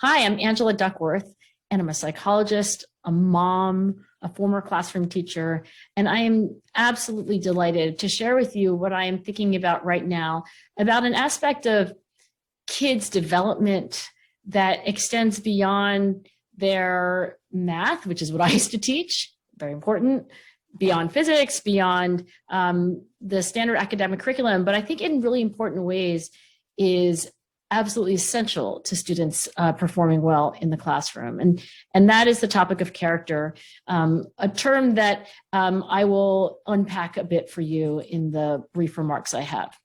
Hi, I'm Angela Duckworth, and I'm a psychologist, a mom, a former classroom teacher, and I am absolutely delighted to share with you what I am thinking about right now about an aspect of kids' development that extends beyond their math, which is what I used to teach, very important, beyond physics, beyond the standard academic curriculum, but I think in really important ways is absolutely essential to students performing well in the classroom. And that is the topic of character, a term that I will unpack a bit for you in the brief remarks I have.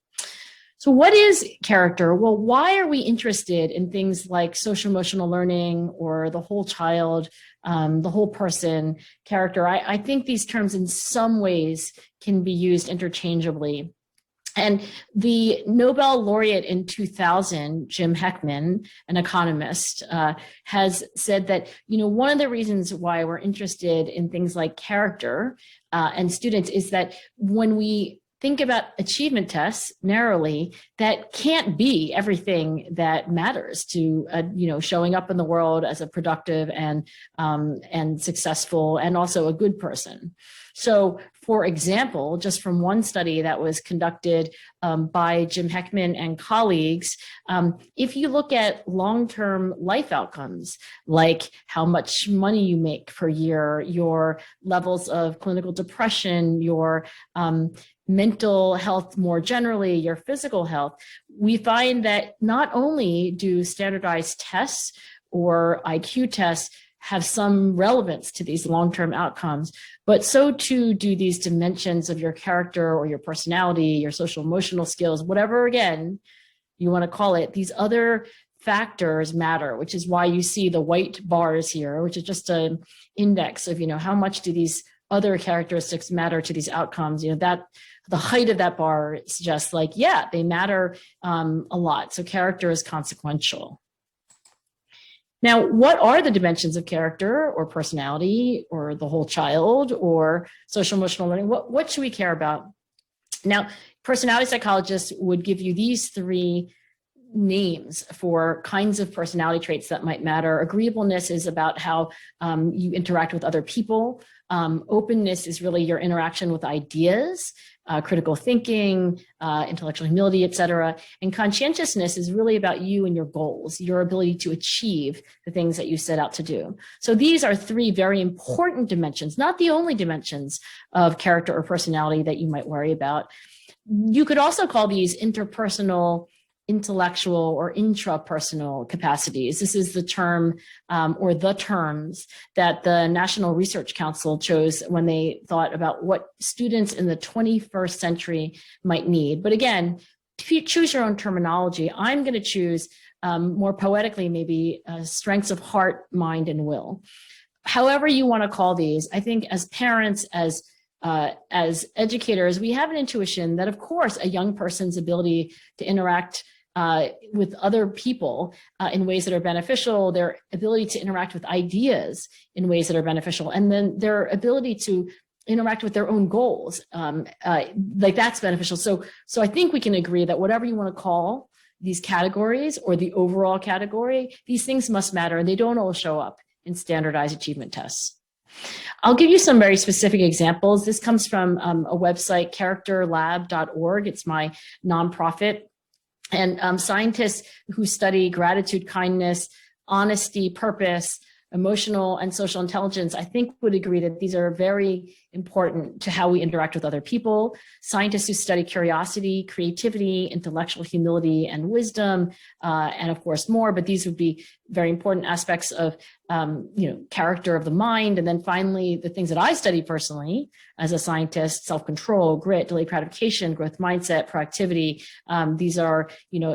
So what is character? Well, why are we interested in things like social emotional learning or the whole child, the whole person character? I think these terms in some ways can be used interchangeably. And the Nobel laureate in 2000, Jim Heckman, an economist, has said that, one of the reasons why we're interested in things like character and students is that when we think about achievement tests narrowly, that can't be everything that matters to, showing up in the world as a productive and successful and also a good person. So, for example, just from one study that was conducted by Jim Heckman and colleagues, if you look at long-term life outcomes, like how much money you make per year, your levels of clinical depression, your mental health more generally, your physical health, we find that not only do standardized tests or IQ tests have some relevance to these long-term outcomes, but so too do these dimensions of your character or your personality, your social emotional skills, whatever, again, you want to call it. These other factors matter, which is why you see the white bars here, which is just an index of, how much do these other characteristics matter to these outcomes, that the height of that bar suggests like, yeah, they matter a lot. So character is consequential. Now, what are the dimensions of character or personality or the whole child or social emotional learning? What should we care about? Now, personality psychologists would give you these three names for kinds of personality traits that might matter. Agreeableness is about how you interact with other people. Openness is really your interaction with ideas, critical thinking, intellectual humility, et cetera. And conscientiousness is really about you and your goals, your ability to achieve the things that you set out to do. So these are three very important dimensions, not the only dimensions of character or personality that you might worry about. You could also call these interpersonal, intellectual, or intrapersonal capacities. This is the term or the terms that the National Research Council chose when they thought about what students in the 21st century might need. But again, if you choose your own terminology, I'm going to choose more poetically, maybe strengths of heart, mind, and will. However you want to call these, I think as parents, as educators, we have an intuition that, of course, a young person's ability to interact with other people in ways that are beneficial, their ability to interact with ideas in ways that are beneficial, and then their ability to interact with their own goals, like that's beneficial. So I think we can agree that whatever you want to call these categories or the overall category, these things must matter, and they don't all show up in standardized achievement tests. I'll give you some very specific examples. This comes from a website, characterlab.org. It's my nonprofit. And scientists who study gratitude, kindness, honesty, purpose, emotional and social intelligence, I think would agree that these are very important to how we interact with other people. Scientists who study curiosity, creativity, intellectual humility, and wisdom, and of course more, but these would be very important aspects of character of the mind. And then finally, the things that I study personally as a scientist: self-control, grit, delayed gratification, growth mindset, proactivity. These are,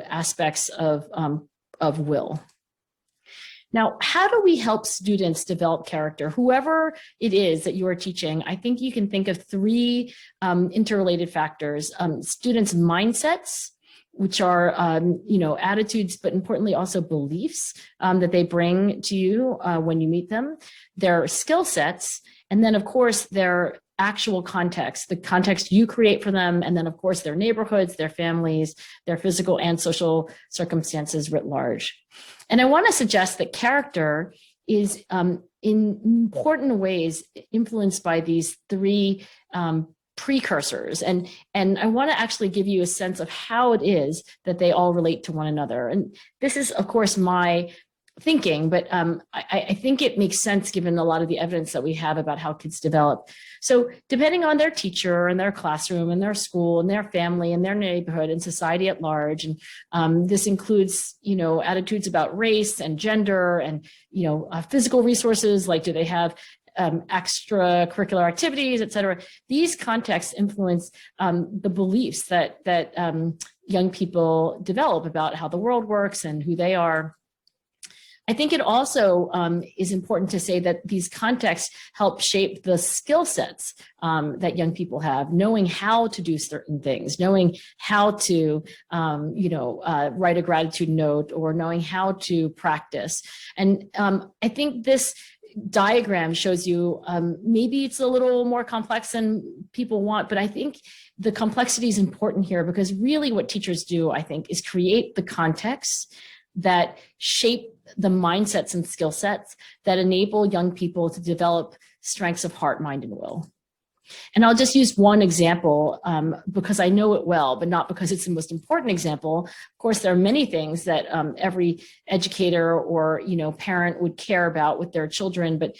aspects of will. Now, how do we help students develop character? Whoever it is that you are teaching, I think you can think of three interrelated factors: students' mindsets, which are, attitudes, but importantly also beliefs that they bring to you when you meet them, their skill sets, and then of course their actual context, the context you create for them, and then of course their neighborhoods, their families, their physical and social circumstances writ large. And I want to suggest that character is in important ways influenced by these three precursors. And I want to actually give you a sense of how it is that they all relate to one another. And this is, of course, my thinking, but I think it makes sense given a lot of the evidence that we have about how kids develop. So depending on their teacher and their classroom and their school and their family and their neighborhood and society at large, and this includes, attitudes about race and gender and, physical resources, like do they have extracurricular activities, et cetera. These contexts influence the beliefs that young people develop about how the world works and who they are. I think it also is important to say that these contexts help shape the skill sets that young people have, knowing how to do certain things, knowing how to, write a gratitude note, or knowing how to practice. And I think this diagram shows you, maybe it's a little more complex than people want, but I think the complexity is important here, because really what teachers do, I think, is create the context that shape the mindsets and skill sets that enable young people to develop strengths of heart, mind, and will. And I'll just use one example because I know it well, but not because it's the most important example. Of course, there are many things that every educator or parent would care about with their children, but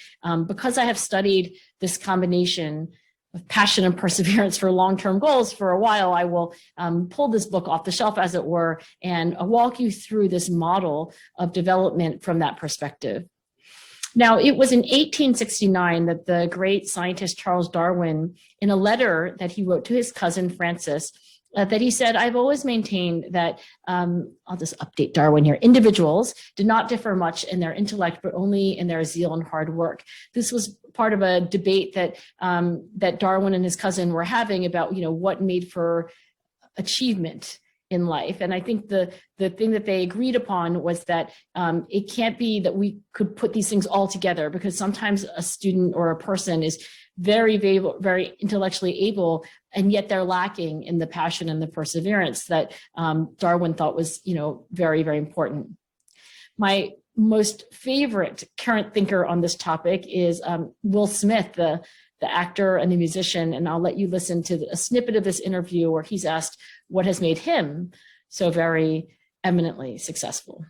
because I have studied this combination of passion and perseverance for long-term goals for a while, I will pull this book off the shelf, as it were, and walk you through this model of development from that perspective. Now, it was in 1869 that the great scientist Charles Darwin, in a letter that he wrote to his cousin Francis, that he said, "I've always maintained that," I'll just update Darwin here, "individuals did not differ much in their intellect, but only in their zeal and hard work." This was part of a debate that that Darwin and his cousin were having about, what made for achievement in life. And I think the thing that they agreed upon was that it can't be that we could put these things all together, because sometimes a student or a person is very, very, very intellectually able, and yet they're lacking in the passion and the perseverance that Darwin thought was, very, very important. My most favorite current thinker on this topic is Will Smith, the actor and the musician, and I'll let you listen to a snippet of this interview where he's asked what has made him so very eminently successful.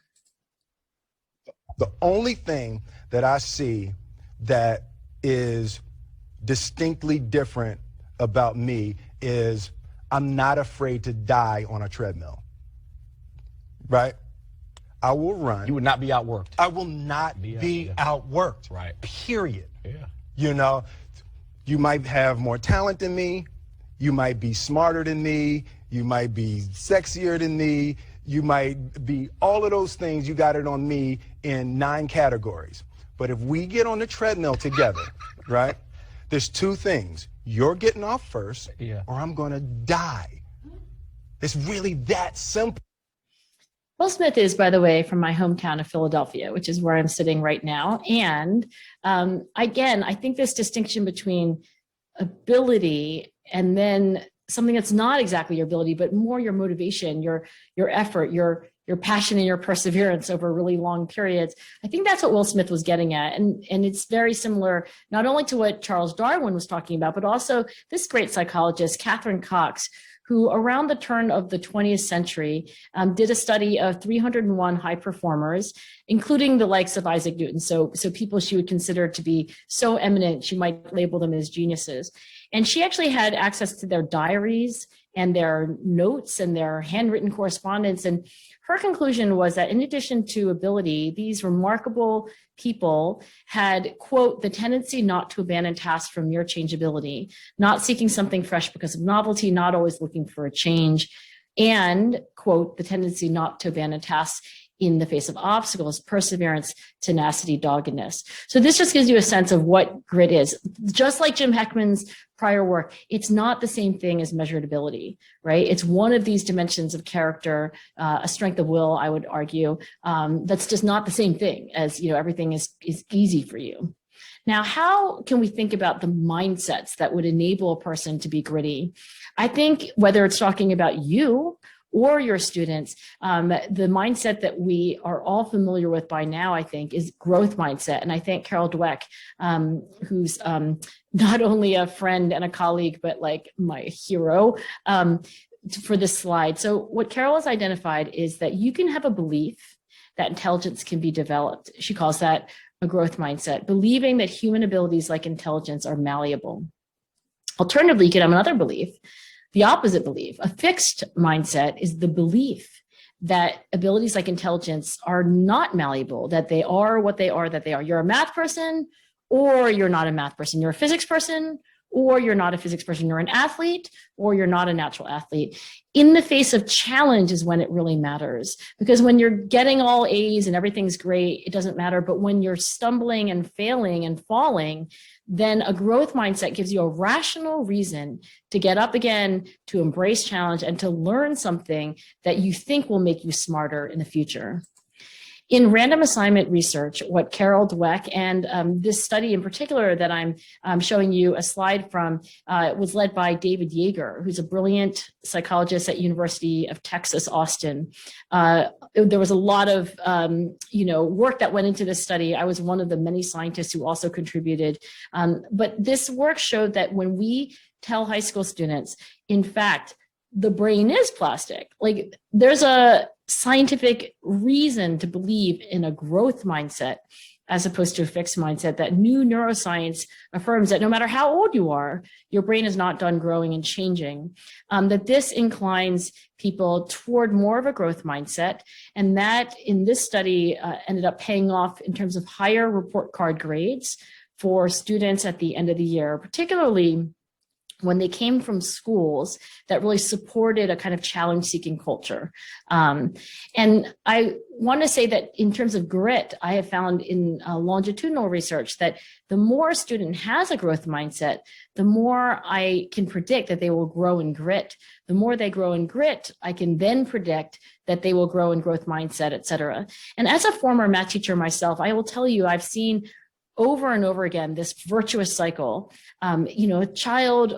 The only thing that I see that is distinctly different about me is I'm not afraid to die on a treadmill, right? I will run. You would not be outworked. I will not be outworked, right? Period. Yeah. You might have more talent than me. You might be smarter than me. You might be sexier than me. You might be all of those things. You got it on me in 9 categories. But if we get on the treadmill together, right, there's 2 things. You're getting off first, or I'm going to die. It's really that simple. Will Smith is, by the way, from my hometown of Philadelphia, which is where I'm sitting right now. And again, I think this distinction between ability and then something that's not exactly your ability, but more your motivation, your effort, your passion and your perseverance over really long periods. I think that's what Will Smith was getting at. And it's very similar, not only to what Charles Darwin was talking about, but also this great psychologist, Catherine Cox, who around the turn of the 20th century did a study of 301 high performers, including the likes of Isaac Newton. So people she would consider to be so eminent, she might label them as geniuses. And she actually had access to their diaries and their notes and their handwritten correspondence. And her conclusion was that in addition to ability, these remarkable people had, quote, the tendency not to abandon tasks from mere changeability, not seeking something fresh because of novelty, not always looking for a change, and, quote, the tendency not to abandon tasks in the face of obstacles, perseverance, tenacity, doggedness. So this just gives you a sense of what grit is. Just like Jim Heckman's prior work, it's not the same thing as measured ability, right? It's one of these dimensions of character, a strength of will, I would argue, that's just not the same thing as, everything is easy for you. Now, how can we think about the mindsets that would enable a person to be gritty? I think whether it's talking about you or your students, the mindset that we are all familiar with by now, I think, is growth mindset. And I thank Carol Dweck, who's not only a friend and a colleague, but like my hero, for this slide. So what Carol has identified is that you can have a belief that intelligence can be developed. She calls that a growth mindset, believing that human abilities like intelligence are malleable. Alternatively, you could have another belief, the opposite belief. A fixed mindset is the belief that abilities like intelligence are not malleable, that they are what they are, that they are. You're a math person, or you're not a math person. You're a physics person, or you're not a physics person. You're an athlete, or you're not a natural athlete. In the face of challenge is when it really matters, because when you're getting all A's and everything's great, it doesn't matter. But when you're stumbling and failing and falling, then a growth mindset gives you a rational reason to get up again, to embrace challenge, and to learn something that you think will make you smarter in the future. In random assignment research, what Carol Dweck and this study in particular that I'm showing you a slide from was led by David Yeager, who's a brilliant psychologist at University of Texas, Austin. There was a lot of work that went into this study. I was one of the many scientists who also contributed. But this work showed that when we tell high school students, in fact, the brain is plastic. Like, there's a scientific reason to believe in a growth mindset as opposed to a fixed mindset. That new neuroscience affirms that no matter how old you are, your brain is not done growing and changing. That this inclines people toward more of a growth mindset, and that in this study ended up paying off in terms of higher report card grades for students at the end of the year, particularly when they came from schools that really supported a kind of challenge-seeking culture. And I want to say that in terms of grit, I have found in longitudinal research that the more a student has a growth mindset, the more I can predict that they will grow in grit. The more they grow in grit, I can then predict that they will grow in growth mindset, et cetera. And as a former math teacher myself, I will tell you, I've seen over and over again this virtuous cycle. A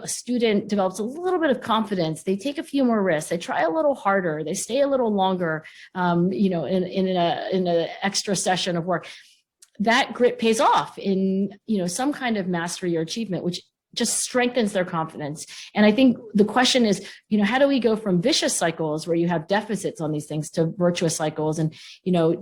student develops a little bit of confidence, they take a few more risks, they try a little harder, they stay a little longer, in an extra session of work. That grit pays off in some kind of mastery or achievement, which just strengthens their confidence. And I think the question is, how do we go from vicious cycles where you have deficits on these things to virtuous cycles? And,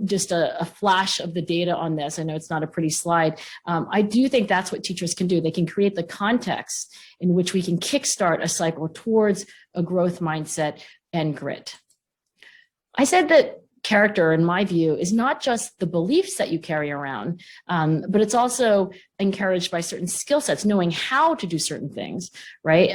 just a flash of the data on this. I know it's not a pretty slide. I do think that's what teachers can do. They can create the context in which we can kickstart a cycle towards a growth mindset and grit. I said that character, in my view, is not just the beliefs that you carry around, but it's also encouraged by certain skill sets, knowing how to do certain things, right?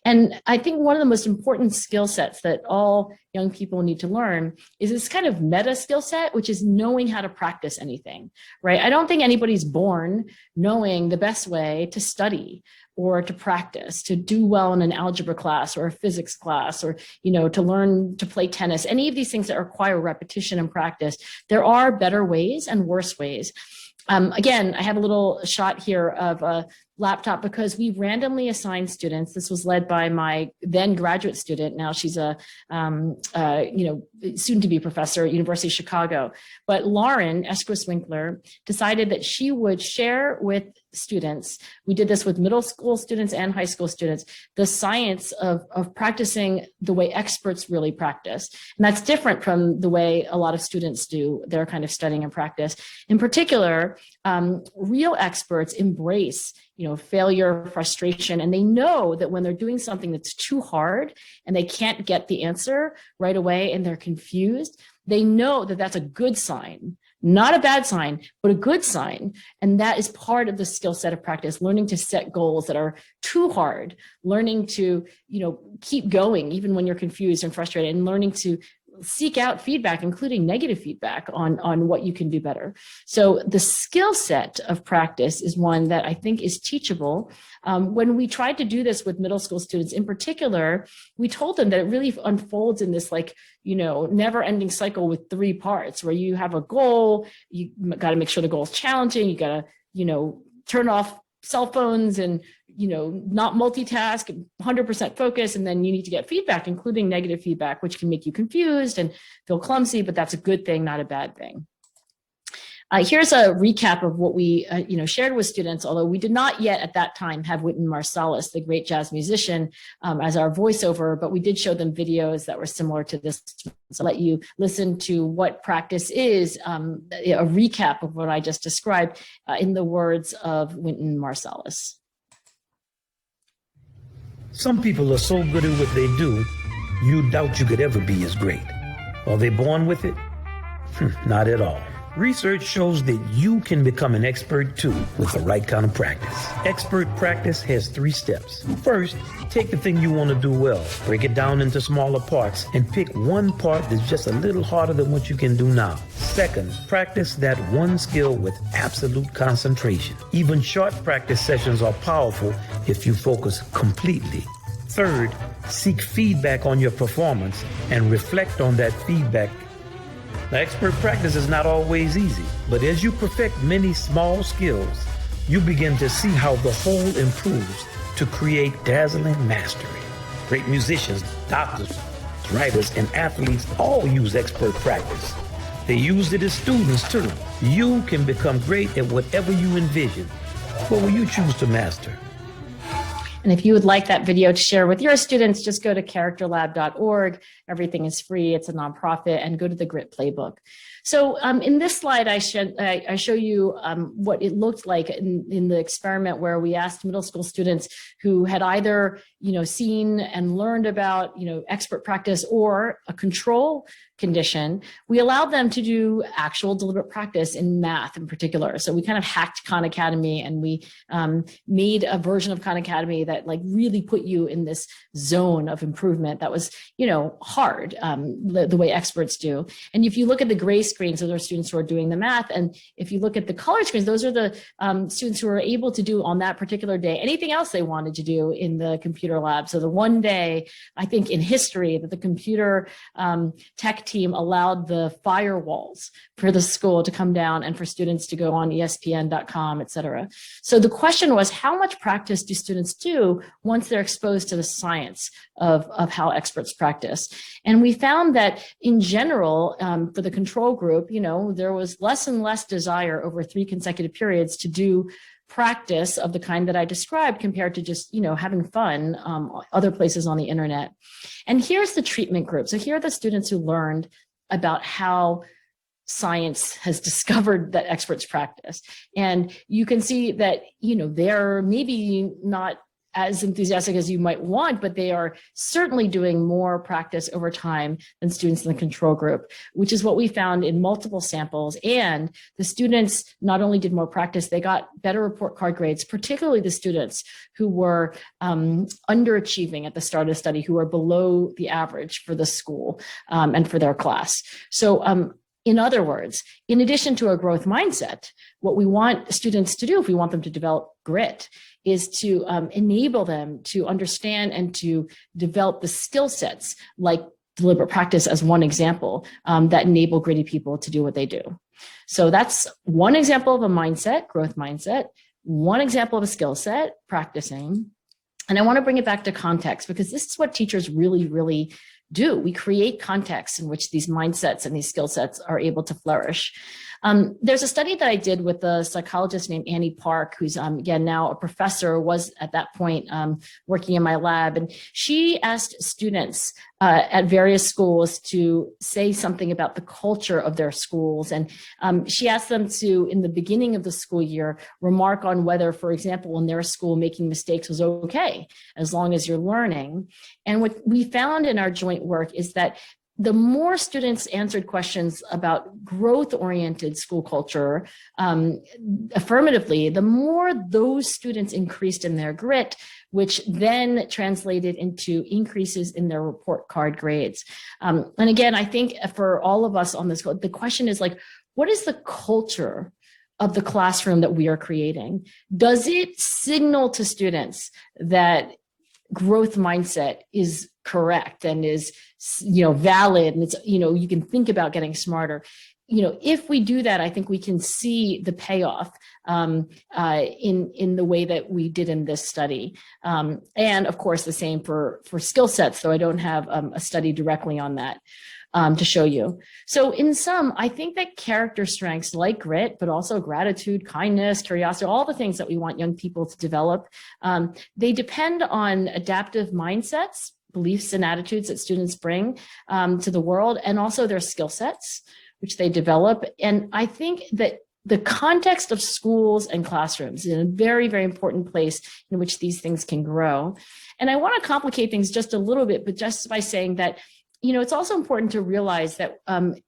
And I think one of the most important skill sets that all young people need to learn is this kind of meta skill set, which is knowing how to practice anything, right? I don't think anybody's born knowing the best way to study or to practice, to do well in an algebra class or a physics class, or, to learn to play tennis, any of these things that require repetition and practice. There are better ways and worse ways. Again, I have a little shot here of a laptop because we randomly assigned students. This was led by my then graduate student. Now she's a soon-to-be professor at University of Chicago. But Lauren Eskris-Winkler decided that she would share with students, we did this with middle school students and high school students, the science of practicing the way experts really practice. And that's different from the way a lot of students do their kind of studying and practice. In particular, real experts embrace failure, frustration, and they know that when they're doing something that's too hard and they can't get the answer right away and they're confused, they know that that's a good sign, not a bad sign, but a good sign. And that is part of the skill set of practice, learning to set goals that are too hard, learning to, keep going even when you're confused and frustrated, and learning to seek out feedback, including negative feedback on what you can do better. So the skill set of practice is one that I think is teachable. When we tried to do this with middle school students in particular, we told them that it really unfolds in this never ending cycle with 3 parts, where you have a goal, you got to make sure the goal is challenging, you got to, turn off cell phones and, not multitask, 100% focus, and then you need to get feedback, including negative feedback, which can make you confused and feel clumsy, but that's a good thing, not a bad thing. Here's a recap of what we, shared with students, although we did not yet at that time have Wynton Marsalis, the great jazz musician, as our voiceover, but we did show them videos that were similar to this. So let you listen to what practice is, a recap of what I just described in the words of Wynton Marsalis. Some people are so good at what they do, you doubt you could ever be as great. Are they born with it? Not at all. Research shows that you can become an expert too with the right kind of practice. Expert practice has 3 steps. First, take the thing you want to do well, break it down into smaller parts, and pick one part that's just a little harder than what you can do now. Second, practice that one skill with absolute concentration. Even short practice sessions are powerful if you focus completely. Third, seek feedback on your performance and reflect on that feedback. Now, expert practice is not always easy, but as you perfect many small skills, you begin to see how the whole improves to create dazzling mastery. Great musicians, doctors, writers, and athletes all use expert practice. They use it as students too. You can become great at whatever you envision. What will you choose to master? And if you would like that video to share with your students, just go to characterlab.org. Everything is free. It's a nonprofit, and go to the Grit Playbook. So in this slide, I show you what it looked like in the experiment where we asked middle school students who had either seen and learned about expert practice or a control condition. We allowed them to do actual deliberate practice in math in particular. So we kind of hacked Khan Academy, and we made a version of Khan Academy that really put you in this zone of improvement that was hard, the way experts do. And if you look at the gray screens, those are students who are doing the math. And if you look at the colored screens, those are the students who are able to do on that particular day anything else they wanted to do in the computer lab. So the one day, I think in history, that the computer tech team allowed the firewalls for the school to come down and for students to go on ESPN.com, et cetera. So the question was, how much practice do students do once they're exposed to the science of how experts practice? And we found that in general, for the control group, there was less and less desire over 3 consecutive periods to do practice of the kind that I described compared to just, having fun other places on the internet. And here's the treatment group. So here are the students who learned about how science has discovered that experts practice. And you can see that, they're maybe not as enthusiastic as you might want, but they are certainly doing more practice over time than students in the control group, which is what we found in multiple samples. And the students not only did more practice, they got better report card grades, particularly the students who were underachieving at the start of the study, who were below the average for the school and for their class. So in other words, in addition to a growth mindset, what we want students to do, if we want them to develop grit, is to enable them to understand and to develop the skill sets, like deliberate practice as one example, that enable gritty people to do what they do. So that's one example of a mindset, growth mindset, one example of a skill set, practicing. And I want to bring it back to context, because this is what teachers really, really do. We create contexts in which these mindsets and these skill sets are able to flourish. There's a study that I did with a psychologist named Annie Park, who's again now a professor, was at that point working in my lab. And she asked students at various schools to say something about the culture of their schools. And she asked them to, in the beginning of the school year, remark on whether, for example, in their school, making mistakes was okay, as long as you're learning. And what we found in our joint work is that the more students answered questions about growth-oriented school culture affirmatively, the more those students increased in their grit, which then translated into increases in their report card grades. And again, I think for all of us on this, the question is what is the culture of the classroom that we are creating? Does it signal to students that growth mindset is correct and is valid, and it's you can think about getting smarter? if we do that, I think we can see the payoff in the way that we did in this study. And of course, the same for skill sets, though I don't have a study directly on that to show you. So in sum, I think that character strengths like grit, but also gratitude, kindness, curiosity, all the things that we want young people to develop, they depend on adaptive mindsets, beliefs and attitudes that students bring to the world, and also their skill sets, which they develop. And I think that the context of schools and classrooms is a very, very important place in which these things can grow. And I want to complicate things just a little bit, but just by saying that, it's also important to realize that,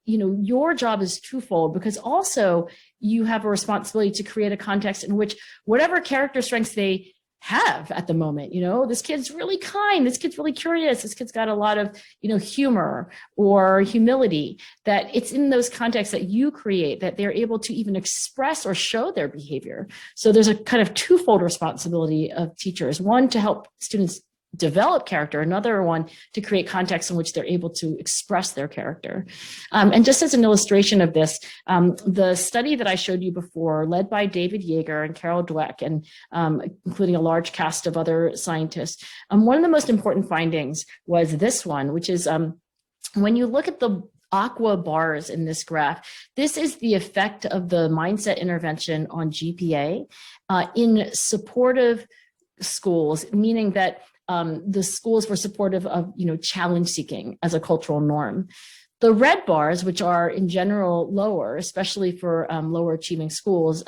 your job is twofold, because also you have a responsibility to create a context in which whatever character strengths they have at the moment, this kid's really kind, this kid's really curious, this kid's got a lot of, humor or humility, that it's in those contexts that you create that they're able to even express or show their behavior. So there's a kind of twofold responsibility of teachers, one to help students develop character, another one to create contexts in which they're able to express their character. And just as an illustration of this, the study that I showed you before, led by David Yeager and Carol Dweck, and including a large cast of other scientists, one of the most important findings was this one, which is when you look at the aqua bars in this graph, this is the effect of the mindset intervention on GPA in supportive schools, meaning that the schools were supportive of, challenge seeking as a cultural norm. The red bars, which are in general lower, especially for lower achieving schools,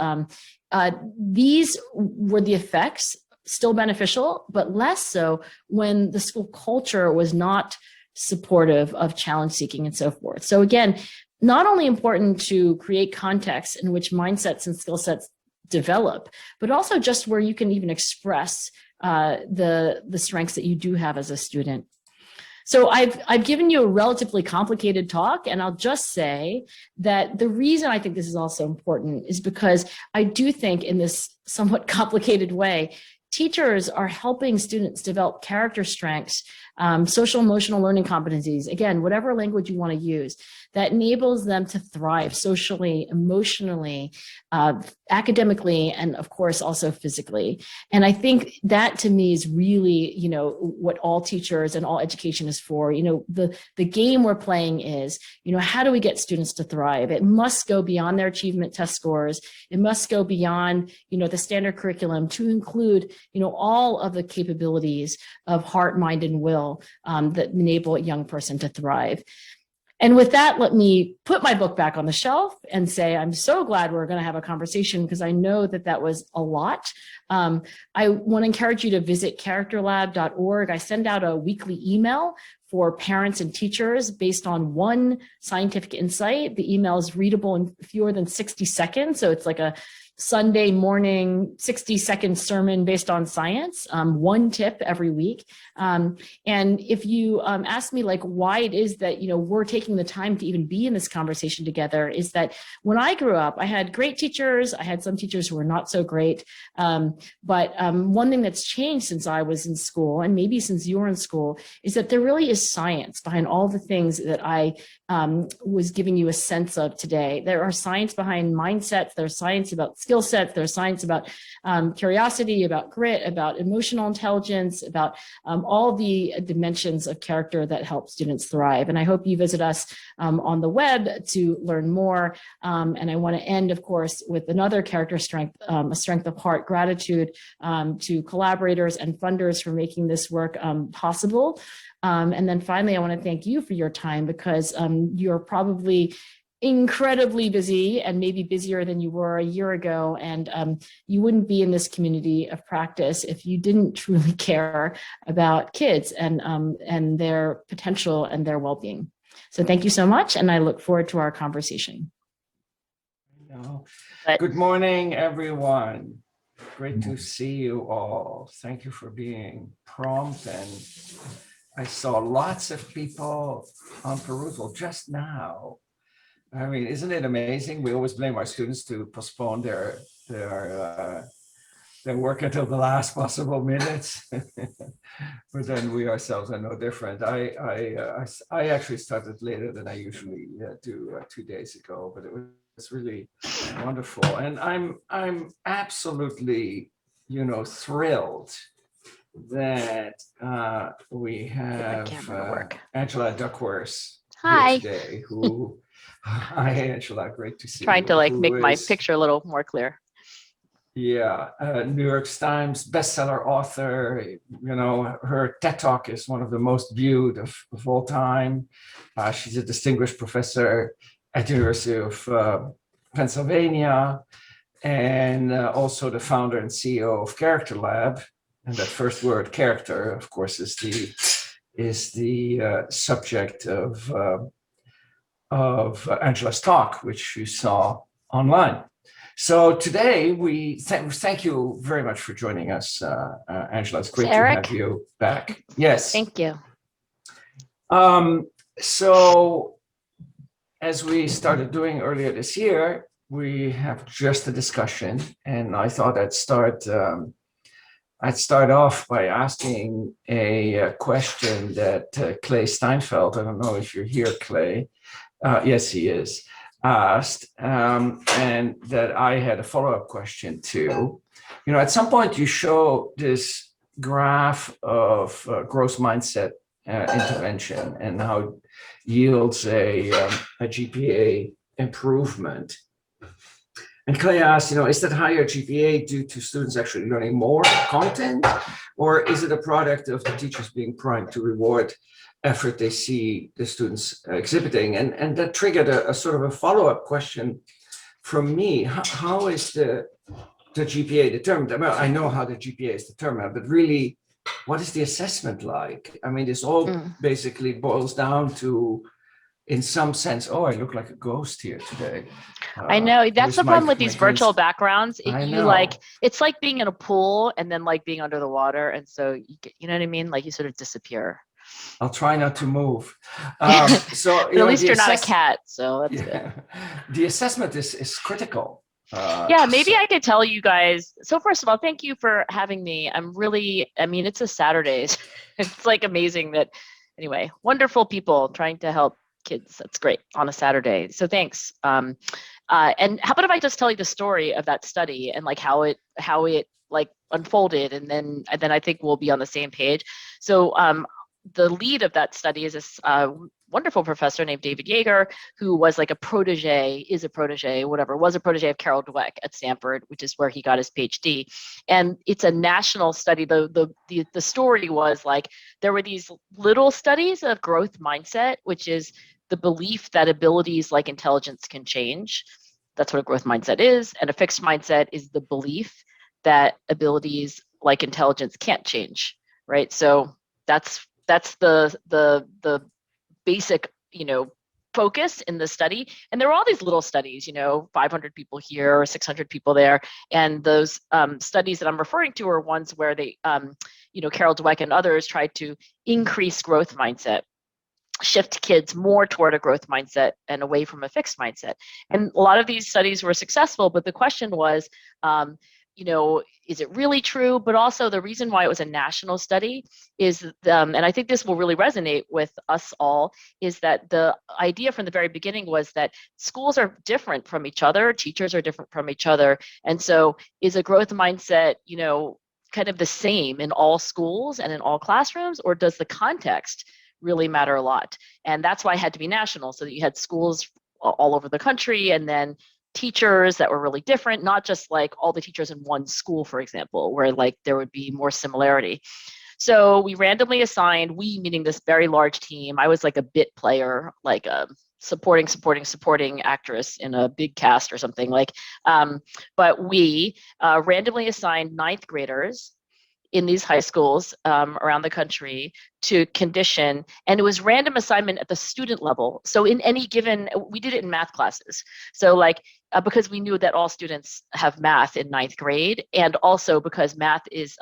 these were the effects, still beneficial, but less so when the school culture was not supportive of challenge seeking and so forth. So again, not only important to create contexts in which mindsets and skill sets develop, but also just where you can even express the strengths that you do have as a student. So I've given you a relatively complicated talk, and I'll just say that the reason I think this is also important is because I do think in this somewhat complicated way, teachers are helping students develop character strengths, social emotional learning competencies, again, whatever language you want to use, that enables them to thrive socially, emotionally, academically, and of course also physically. And I think that to me is really, what all teachers and all education is for. The game we're playing is, how do we get students to thrive? It must go beyond their achievement test scores. It must go beyond, the standard curriculum to include, all of the capabilities of heart, mind, and will that enable a young person to thrive. And with that, let me put my book back on the shelf and say, I'm so glad we're going to have a conversation, because I know that was a lot. I want to encourage you to visit characterlab.org. I send out a weekly email for parents and teachers based on one scientific insight. The email is readable in fewer than 60 seconds. So it's like a Sunday morning 60-second sermon based on science, one tip every week. And if you ask me why it is that, we're taking the time to even be in this conversation together, is that when I grew up, I had great teachers. I had some teachers who were not so great. But one thing that's changed since I was in school, and maybe since you were in school, is that there really is science behind all the things that I was giving you a sense of today. There are science behind mindsets. There's science about skill sets. There's science about curiosity, about grit, about emotional intelligence, about all the dimensions of character that help students thrive. And I hope you visit us on the web to learn more. And I want to end, of course, with another character strength, a strength of heart, gratitude to collaborators and funders for making this work possible. And then finally, I want to thank you for your time, because you're probably incredibly busy, and maybe busier than you were a year ago. And you wouldn't be in this community of practice if you didn't truly care about kids and their potential and their well-being. So thank you so much. And I look forward to our conversation. Good morning, everyone. Great to see you all. Thank you for being prompt. And I saw lots of people on perusal just now. I mean, isn't it amazing? We always blame our students to postpone their They work until the last possible minutes. But then we ourselves are no different. I actually started later than I usually do 2 days ago, but it was really wonderful. And I'm absolutely, thrilled that we have camera to work. Angela Duckworth Hi. here today, who, hi Angela, great to see Trying you. to like who make my is- picture a little more clear. Yeah, New York Times bestseller author. Her TED Talk is one of the most viewed of all time. She's a distinguished professor at the University of Pennsylvania, and also the founder and CEO of Character Lab. And that first word, character, of course, is the subject of Angela's talk, which you saw online. So today we thank you very much for joining us, Angela. It's great to Eric. have you back. Yes. Thank you. So as we started doing earlier this year, we have just a discussion, and I thought I'd start off by asking a question that Clay Steinfeld, I don't know if you're here, Clay. Yes, he is. Asked, and that I had a follow-up question to. At some point you show this graph of growth mindset intervention and how it yields a GPA improvement. And Clay asked, is that higher GPA due to students actually learning more content, or is it a product of the teachers being primed to reward effort they see the students exhibiting? And that triggered a sort of a follow-up question from me. How is the GPA determined? Well, I know how the GPA is determined, but really, what is the assessment like? I mean, this all basically boils down to, in some sense, oh, I look like a ghost here today. I know that's the problem with these virtual backgrounds. It's like being in a pool and then like being under the water. And so, you know what I mean? Like you sort of disappear. I'll try not to move. So at least you're not a cat, so that's good. The assessment is critical. Maybe I could tell you guys. So first of all, thank you for having me. It's a Saturday. It's like amazing that, anyway, wonderful people trying to help kids. That's great on a Saturday. So thanks. And how about if I just tell you the story of that study and like how it like unfolded, and then I think we'll be on the same page. So the lead of that study is this wonderful professor named David Yeager, who was like was a protege of Carol Dweck at Stanford, which is where he got his PhD. And it's a national study. The story was like, there were these little studies of growth mindset, which is the belief that abilities like intelligence can change. That's what a growth mindset is. And a fixed mindset is the belief that abilities like intelligence can't change, right? So that's the basic, focus in the study. And there were all these little studies, 500 people here or 600 people there. And those studies that I'm referring to are ones where they, Carol Dweck and others tried to increase growth mindset, shift kids more toward a growth mindset and away from a fixed mindset. And a lot of these studies were successful, but the question was, is it really true? But also the reason why it was a national study is, and I think this will really resonate with us all, is that the idea from the very beginning was that schools are different from each other, teachers are different from each other. And so is a growth mindset, kind of the same in all schools and in all classrooms, or does the context really matter a lot? And that's why it had to be national, so that you had schools all over the country, and then teachers that were really different, not just like all the teachers in one school, for example, where like there would be more similarity. So we randomly assigned, we meaning this very large team. I was like a bit player, like a supporting actress in a big cast or something like, but we randomly assigned ninth graders in these high schools around the country to condition, and it was random assignment at the student level. So in any given, we did it in math classes. So like, because we knew that all students have math in ninth grade, and also because math is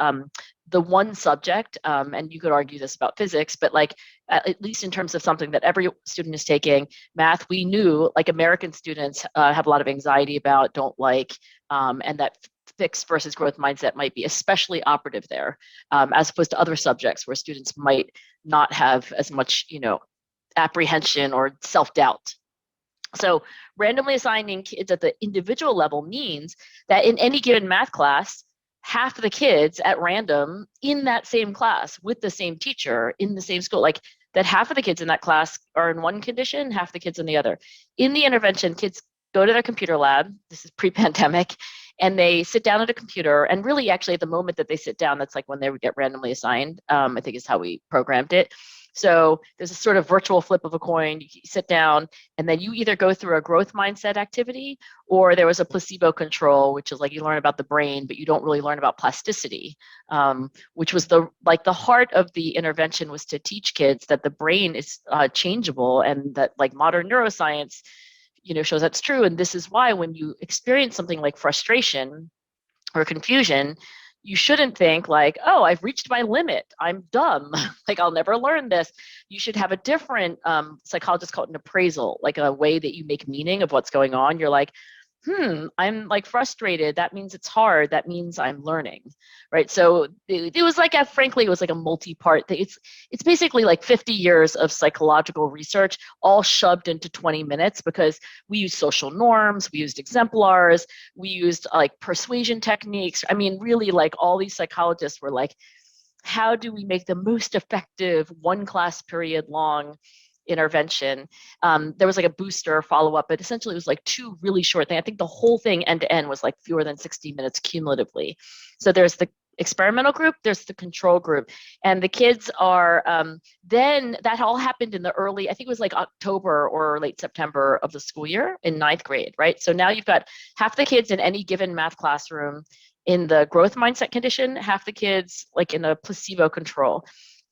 the one subject, and you could argue this about physics, but like, at least in terms of something that every student is taking, math, we knew like American students have a lot of anxiety about, don't like, and that fixed versus growth mindset might be especially operative there, as opposed to other subjects where students might not have as much, apprehension or self-doubt. So randomly assigning kids at the individual level means that in any given math class, half of the kids at random in that same class with the same teacher in the same school, like that half of the kids in that class are in one condition, half the kids in the other. In the intervention, kids go to their computer lab, this is pre-pandemic, and they sit down at a computer, and really actually at the moment that they sit down, that's like when they would get randomly assigned, I think is how we programmed it. So there's a sort of virtual flip of a coin. You sit down and then you either go through a growth mindset activity, or there was a placebo control, which is like you learn about the brain, but you don't really learn about plasticity, which was the heart of the intervention, was to teach kids that the brain is changeable, and that like modern neuroscience, shows that's true. And this is why when you experience something like frustration or confusion, you shouldn't think like, oh, I've reached my limit, I'm dumb, like I'll never learn this. You should have a different, psychologists call it an appraisal, like a way that you make meaning of what's going on. You're like, I'm like frustrated. That means it's hard. That means I'm learning, right? So it was like, frankly, it was like a multi-part thing. It's basically like 50 years of psychological research all shoved into 20 minutes, because we used social norms, we used exemplars, we used like persuasion techniques. I mean, really, like all these psychologists were like, how do we make the most effective one class period long intervention? There was like a booster follow-up, but essentially it was like 2 really short things. I think the whole thing end to end was like fewer than 60 minutes cumulatively. So there's the experimental group, there's the control group, and the kids are, then that all happened in the early, I think it was like October or late September of the school year in 9th grade, right? So now you've got half the kids in any given math classroom in the growth mindset condition, half the kids like in a placebo control.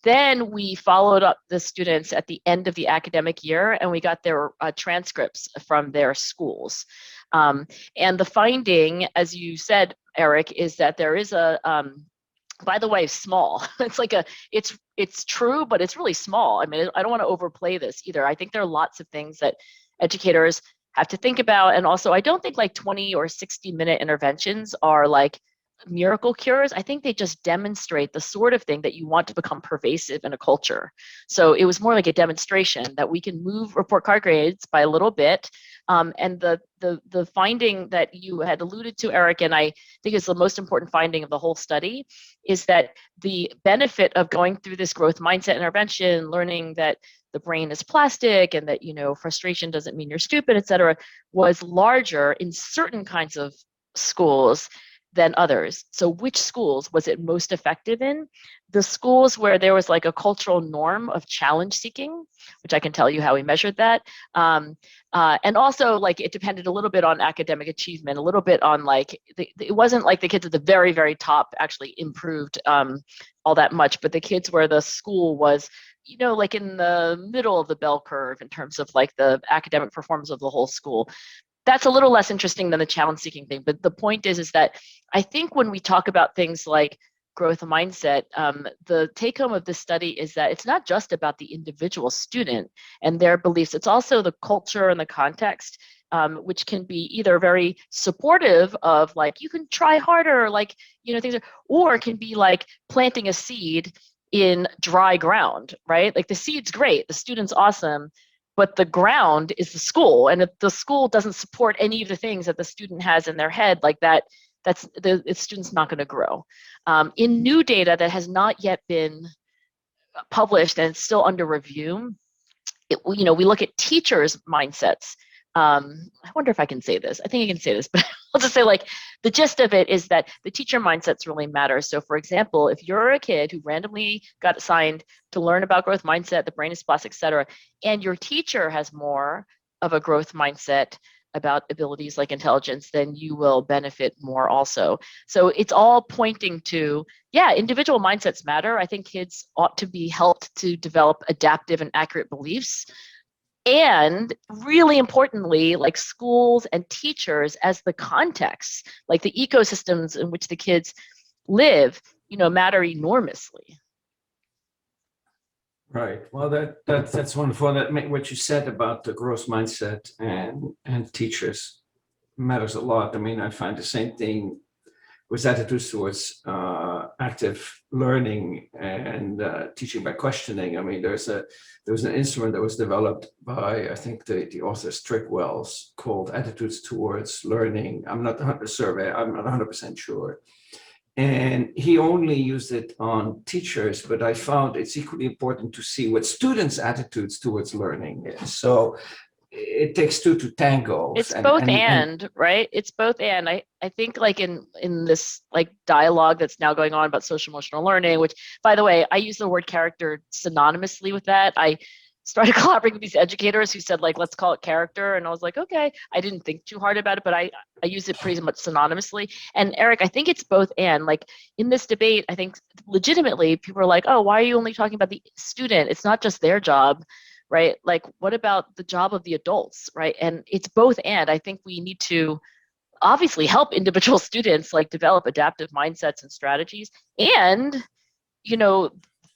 Then we followed up the students at the end of the academic year, and we got their transcripts from their schools. And the finding, as you said, Eric, is that there is a, by the way, small. It's like it's true, but it's really small. I mean, I don't want to overplay this either. I think there are lots of things that educators have to think about. And also, I don't think like 20 or 60-minute interventions are like miracle cures. I think they just demonstrate the sort of thing that you want to become pervasive in a culture. So it was more like a demonstration that we can move report card grades by a little bit. And the finding that you had alluded to, Eric, and I think is the most important finding of the whole study, is that the benefit of going through this growth mindset intervention, learning that the brain is plastic and that, frustration doesn't mean you're stupid, et cetera, was larger in certain kinds of schools than others. So which schools was it most effective in? The schools where there was like a cultural norm of challenge seeking, which I can tell you how we measured that. And also like it depended a little bit on academic achievement, a little bit on like, it wasn't like the kids at the very, very top actually improved all that much, but the kids where the school was, like in the middle of the bell curve in terms of like the academic performance of the whole school. That's a little less interesting than the challenge seeking thing. But the point is that I think when we talk about things like growth mindset, the take home of this study is that it's not just about the individual student and their beliefs. It's also the culture and the context, which can be either very supportive of like, you can try harder, like, things, or it can be like planting a seed in dry ground, right? Like the seed's great, the student's awesome, but the ground is the school. And if the school doesn't support any of the things that the student has in their head like that, the student's not going to grow. In new data that has not yet been published and it's still under review, we look at teachers' mindsets. I wonder if I can say this. I think I can say this, but I'll just say like the gist of it is that the teacher mindsets really matter. So for example, if you're a kid who randomly got assigned to learn about growth mindset, the brain is plastic, et cetera, and your teacher has more of a growth mindset about abilities like intelligence, then you will benefit more also. So it's all pointing to, yeah, individual mindsets matter. I think kids ought to be helped to develop adaptive and accurate beliefs. And really importantly, like schools and teachers as the context, like the ecosystems in which the kids live, matter enormously. Right. Well, that's wonderful. What you said about the growth mindset and teachers matters a lot. I mean, I find the same thing with attitudes towards active learning and teaching by questioning. I mean, there was an instrument that was developed by, I think, the author Strickwells, called Attitudes Towards Learning. I'm not 100% sure. And he only used it on teachers, but I found it's equally important to see what students' attitudes towards learning is. So it takes two to tango. It's both and, right? It's both and. I think like in this like dialogue that's now going on about social emotional learning, which, by the way, I use the word character synonymously with that. I started collaborating with these educators who said, like, let's call it character. And I was like, okay, I didn't think too hard about it, but I use it pretty much synonymously. And Eric, I think it's both and. Like in this debate, I think legitimately people are like, oh, why are you only talking about the student? It's not just their job, right? Like, what about the job of the adults, right? And it's both and. I think we need to obviously help individual students like develop adaptive mindsets and strategies, and, you know,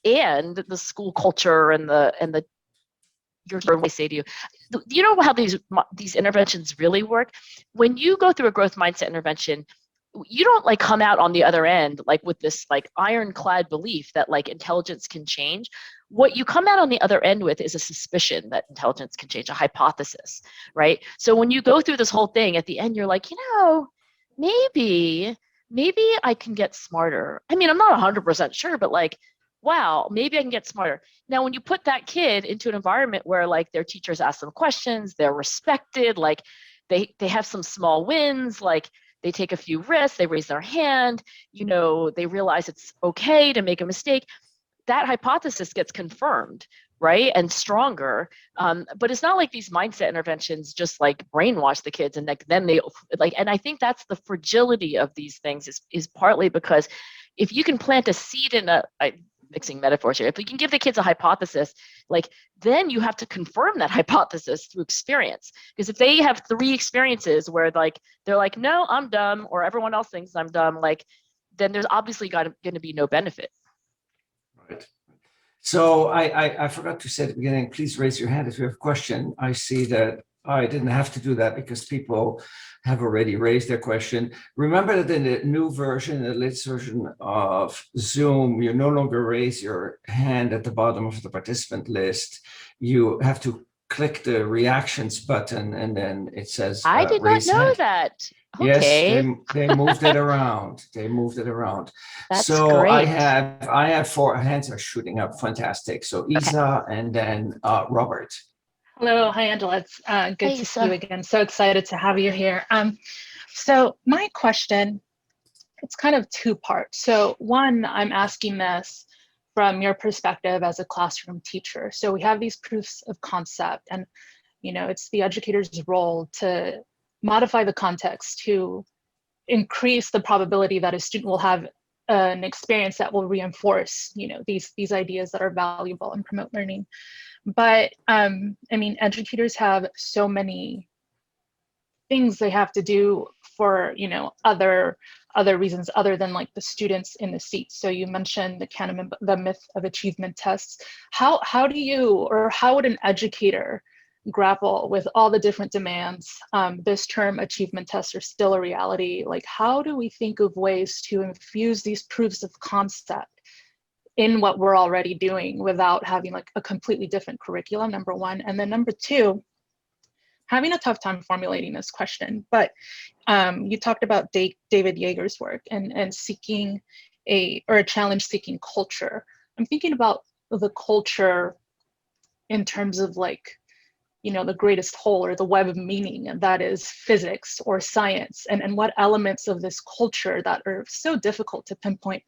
and the school culture and the I say to you, you know how these interventions really work? When you go through a growth mindset intervention, you don't like come out on the other end like with this like ironclad belief that like intelligence can change. What you come out on the other end with is a suspicion that intelligence can change, a hypothesis, right? So when you go through this whole thing, at the end you're like, you know, maybe I can get smarter. I mean, I'm not 100% sure, but like, wow, maybe I can get smarter. Now, when you put that kid into an environment where like their teachers ask them questions, they're respected, like they have some small wins, like they take a few risks, they raise their hand, you know, they realize it's okay to make a mistake, that hypothesis gets confirmed, right? And stronger. But it's not like these mindset interventions just like brainwash the kids and like then they like, and I think that's the fragility of these things is partly because if you can plant a seed in mixing metaphors here, if you can give the kids a hypothesis, like then you have to confirm that hypothesis through experience. Because if they have 3 experiences where like they're like, no, I'm dumb, or everyone else thinks I'm dumb, like then there's obviously going to be no benefit. Right. So I forgot to say at the beginning, please raise your hand if you have a question. I see that I didn't have to do that because people have already raised their question. Remember that in the new version, the latest version of Zoom, you no longer raise your hand at the bottom of the participant list. You have to click the reactions button and then it says I did not know that. Okay. Yes, they moved it around. They moved it around. That's so great. I have 4 hands are shooting up. Fantastic. So Isa and then Robert. Hello, hi Angela. It's good to see you again. So excited to have you here. So my question, it's kind of 2 parts. So one, I'm asking this from your perspective as a classroom teacher. So we have these proofs of concept, and you know, it's the educator's role to modify the context to increase the probability that a student will have an experience that will reinforce, you know, these ideas that are valuable and promote learning. But I mean, educators have so many things they have to do for, you know, other reasons other than like the students in the seat. So you mentioned the myth of achievement tests. How do you, or how would an educator grapple with all the different demands? This term achievement tests are still a reality. Like, how do we think of ways to infuse these proofs of concept in what we're already doing without having like a completely different curriculum, number one? And then number 2, having a tough time formulating this question, but you talked about David Yeager's work and seeking a challenge seeking culture. I'm thinking about the culture in terms of like, you know, the greatest whole or the web of meaning, and that is physics or science, and what elements of this culture that are so difficult to pinpoint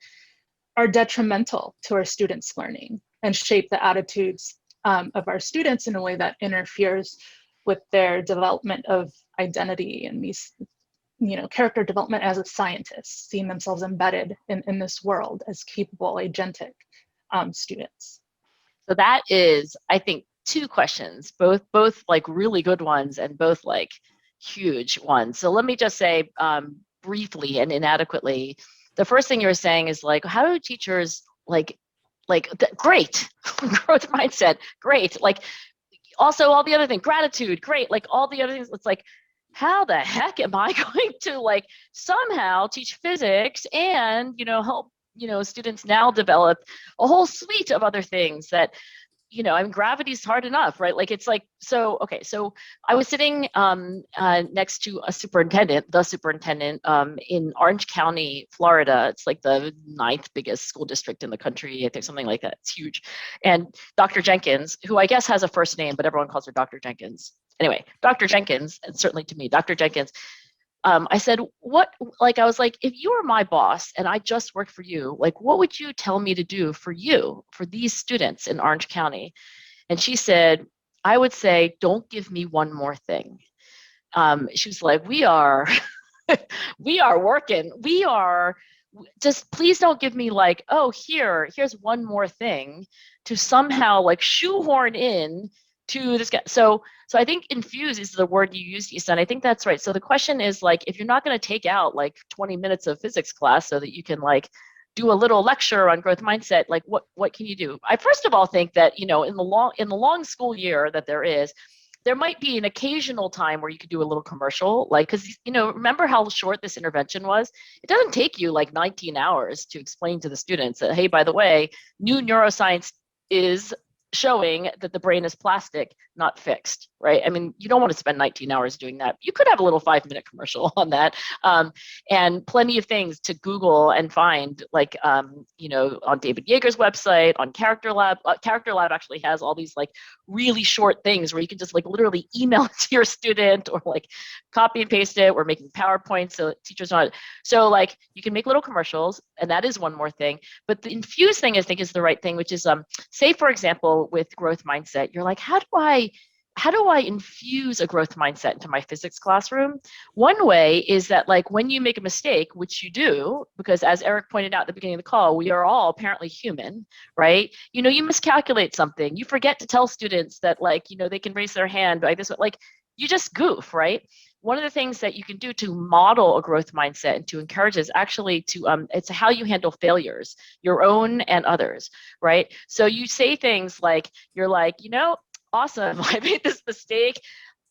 are detrimental to our students' learning and shape the attitudes of our students in a way that interferes with their development of identity and these, you know, character development as a scientist, seeing themselves embedded in this world as capable, agentic students. So that is, I think, 2 questions, both like really good ones and both like huge ones. So let me just say briefly and inadequately, the first thing you're saying is like, how do teachers great, growth mindset, great. Like also all the other things, gratitude, great. Like all the other things, it's like, how the heck am I going to like somehow teach physics and, help, students now develop a whole suite of other things that, I mean, gravity's hard enough, right? Like, it's like, so, okay. So I was sitting next to the superintendent in Orange County, Florida. It's like the 9th biggest school district in the country. I think something like that. It's huge. And Dr. Jenkins, who I guess has a first name, but everyone calls her Dr. Jenkins. Anyway, Dr. Jenkins, and certainly to me, Dr. Jenkins, I said, I was like, if you were my boss and I just worked for you, like, what would you tell me to do for these students in Orange County? And she said, I would say, don't give me one more thing. She was like, we are working. Just please don't give me like, oh, here's one more thing to somehow like shoehorn in to this guy. So I think infuse is the word you used, Issa, and I think that's right. So the question is like, if you're not going to take out like 20 minutes of physics class so that you can like do a little lecture on growth mindset, like what can you do? I first of all think that, in the long school year that there might be an occasional time where you could do a little commercial, like, because, remember how short this intervention was? It doesn't take you like 19 hours to explain to the students that, hey, by the way, new neuroscience is showing that the brain is plastic, not fixed, right? I mean, you don't want to spend 19 hours doing that. You could have a little 5-minute commercial on that, and plenty of things to Google and find, like, on David Yeager's website, on Character Lab. Character Lab actually has all these like really short things where you can just like literally email it to your student or like copy and paste it. We're making PowerPoint so teachers know it. So like you can make little commercials, and that is one more thing. But the infuse thing I think is the right thing, which is say, for example, with growth mindset, you're like, how do I infuse a growth mindset into my physics classroom? One way is that, like, when you make a mistake, which you do, because as Eric pointed out at the beginning of the call, we are all apparently human, right? You miscalculate something, you forget to tell students that, like, they can raise their hand like this, like, you just goof, right? One of the things that you can do to model a growth mindset and to encourage is actually to, it's how you handle failures, your own and others, right? So you say things like, you're like, awesome, I made this mistake.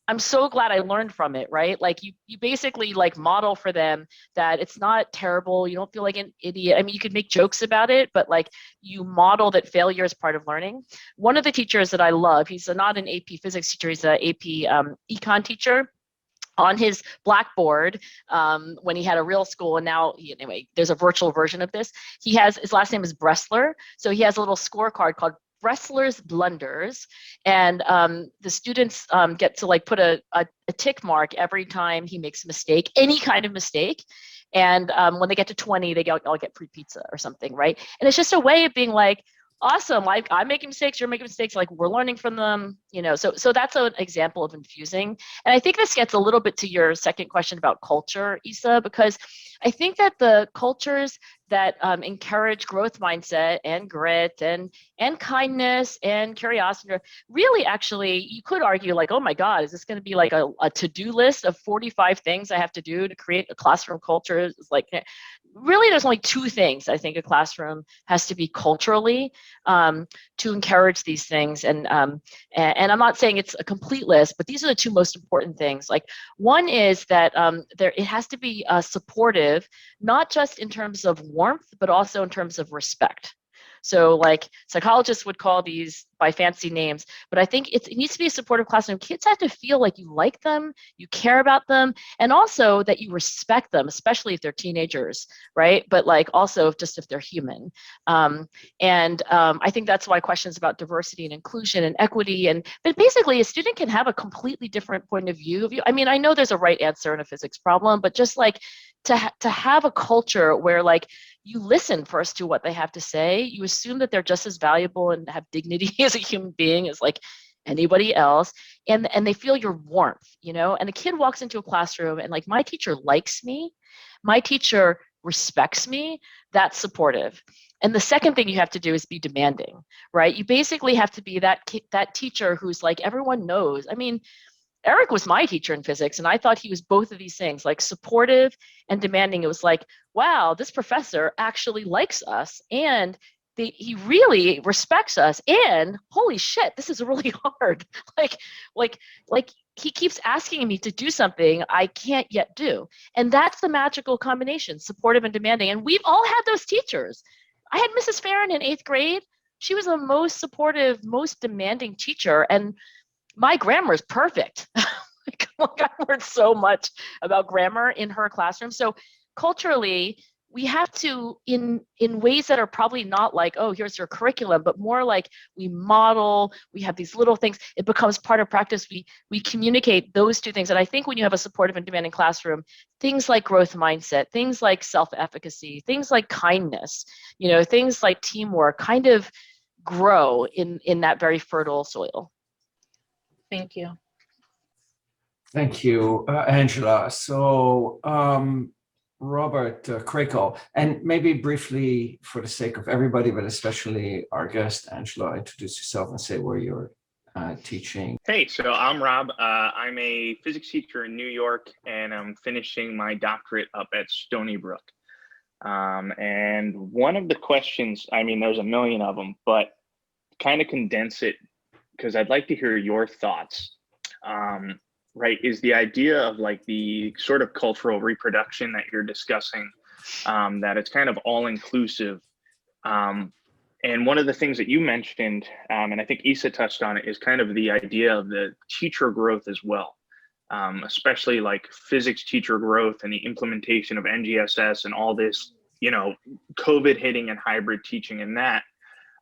I'm so glad I learned from it, right? Like you basically like model for them that it's not terrible. You don't feel like an idiot. I mean, you could make jokes about it, but like you model that failure is part of learning. One of the teachers that I love, he's not an AP physics teacher, he's an AP econ teacher. On his Blackboard, when he had a real school, and now anyway, there's a virtual version of this. His last name is Bressler, so he has a little scorecard called Bressler's Blunders, and the students get to like put a tick mark every time he makes a mistake, any kind of mistake. And when they get to 20, they all get free pizza or something, right? And it's just a way of being like, awesome, like I'm making mistakes, you're making mistakes, like we're learning from them, so that's an example of infusing. And I think this gets a little bit to your second question about culture, Issa, because I think that the cultures that encourage growth mindset and grit and kindness and curiosity, really, actually, you could argue like, oh my God, is this going to be like a to-do list of 45 things I have to do to create a classroom culture? It's like, really, there's only 2 things I think a classroom has to be culturally to encourage these things. And I'm not saying it's a complete list, but these are the 2 most important things. Like, one is that it has to be supportive, not just in terms of warmth, but also in terms of respect. So like psychologists would call these by fancy names, but I think it needs to be a supportive classroom. Kids have to feel like you like them, you care about them, and also that you respect them, especially if they're teenagers, right? But like also just if they're human. I think that's why questions about diversity and inclusion and equity, but basically a student can have a completely different point of view. I mean, I know there's a right answer in a physics problem, but just like to have a culture where like you listen first to what they have to say, you assume that they're just as valuable and have dignity as a human being as like anybody else, and they feel your warmth, and a kid walks into a classroom and like, my teacher likes me, my teacher respects me, that's supportive. And the second thing you have to do is be demanding, right? You basically have to be that teacher who's like, everyone knows. I mean, Eric was my teacher in physics, and I thought he was both of these things, like supportive and demanding. It was like, wow, this professor actually likes us, and he really respects us, and holy shit, this is really hard. Like he keeps asking me to do something I can't yet do. And that's the magical combination, supportive and demanding. And we've all had those teachers. I had Mrs. Farron in 8th grade. She was the most supportive, most demanding teacher. And my grammar is perfect. Like I learned so much about grammar in her classroom. So culturally, we have to, in ways that are probably not like, oh, here's your curriculum, but more like we model, we have these little things, it becomes part of practice. We communicate those two things. And I think when you have a supportive and demanding classroom, things like growth mindset, things like self-efficacy, things like kindness, things like teamwork kind of grow in that very fertile soil. Thank you. Thank you, Angela. So, Robert Krakel, and maybe briefly for the sake of everybody, but especially our guest, Angela, introduce yourself and say where you're teaching. Hey, so I'm Rob. I'm a physics teacher in New York, and I'm finishing my doctorate up at Stony Brook. And one of the questions, I mean, there's a million of them, but kind of condense it because I'd like to hear your thoughts. Right, is the idea of like the sort of cultural reproduction that you're discussing, that it's kind of all inclusive. And one of the things that you mentioned, and I think Issa touched on it, is kind of the idea of the teacher growth as well, especially like physics teacher growth and the implementation of NGSS and all this, COVID hitting and hybrid teaching and that,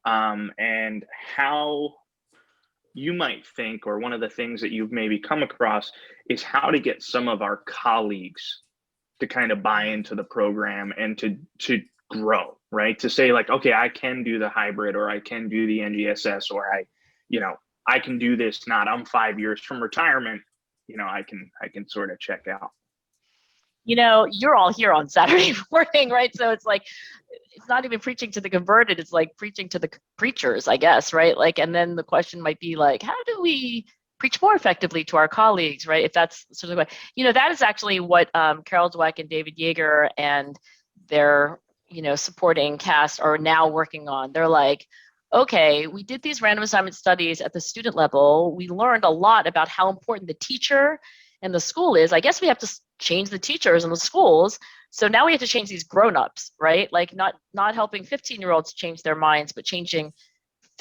and how you might think, or one of the things that you've maybe come across is how to get some of our colleagues to kind of buy into the program and to grow, right? To say like, okay, I can do the hybrid, or I can do the NGSS, or I can do this. Not I'm 5 years from retirement, I can sort of check out. You're all here on Saturday morning, right? So it's like, it's not even preaching to the converted, it's like preaching to the preachers, I guess, right? Like, and then the question might be like, how do we preach more effectively to our colleagues, right? If that's sort of like, that is actually what Carol Dweck and David Yeager and their, supporting cast are now working on. They're like, okay, we did these random assignment studies at the student level. We learned a lot about how important the teacher and the school is. I guess we have to change the teachers and the schools. So now we have to change these grown-ups, right? Like not helping 15-year-olds change their minds, but changing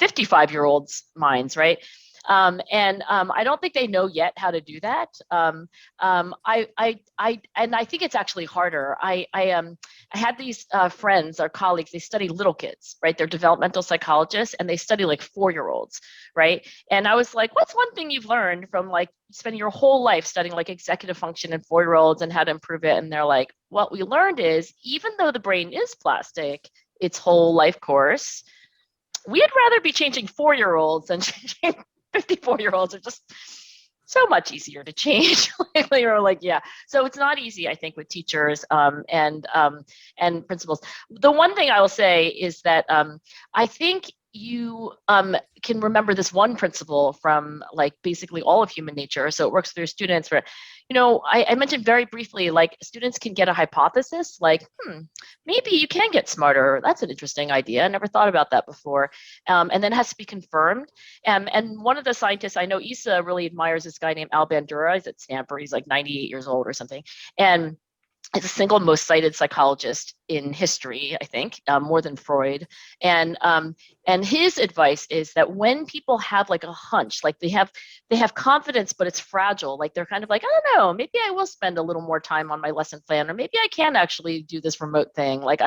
55-year-olds' minds, right? I don't think they know yet how to do that. And I think it's actually harder. I had these friends or colleagues, they study little kids, right? They're developmental psychologists, and they study like 4-year-olds, right? And I was like, what's one thing you've learned from like spending your whole life studying like executive function in 4-year-olds and how to improve it? And they're like, what we learned is, even though the brain is plastic, its whole life course, we'd rather be changing 4-year-olds than changing 54-year-olds. Are just so much easier to change. You're like, yeah. So it's not easy, I think, with teachers and principals. The one thing I will say is that I think you can remember this one principle from like basically all of human nature. So it works through students where, I mentioned very briefly, like students can get a hypothesis like, maybe you can get smarter. That's an interesting idea. I never thought about that before. And then it has to be confirmed. And one of the scientists, I know Issa really admires this guy named Al Bandura. He's at Stanford. He's like 98 years old or something. And is the single most cited psychologist in history, I think, more than Freud. And his advice is that when people have like a hunch, like they have confidence, but it's fragile, like they're kind of like, I don't know, maybe I will spend a little more time on my lesson plan, or maybe I can actually do this remote thing. Like,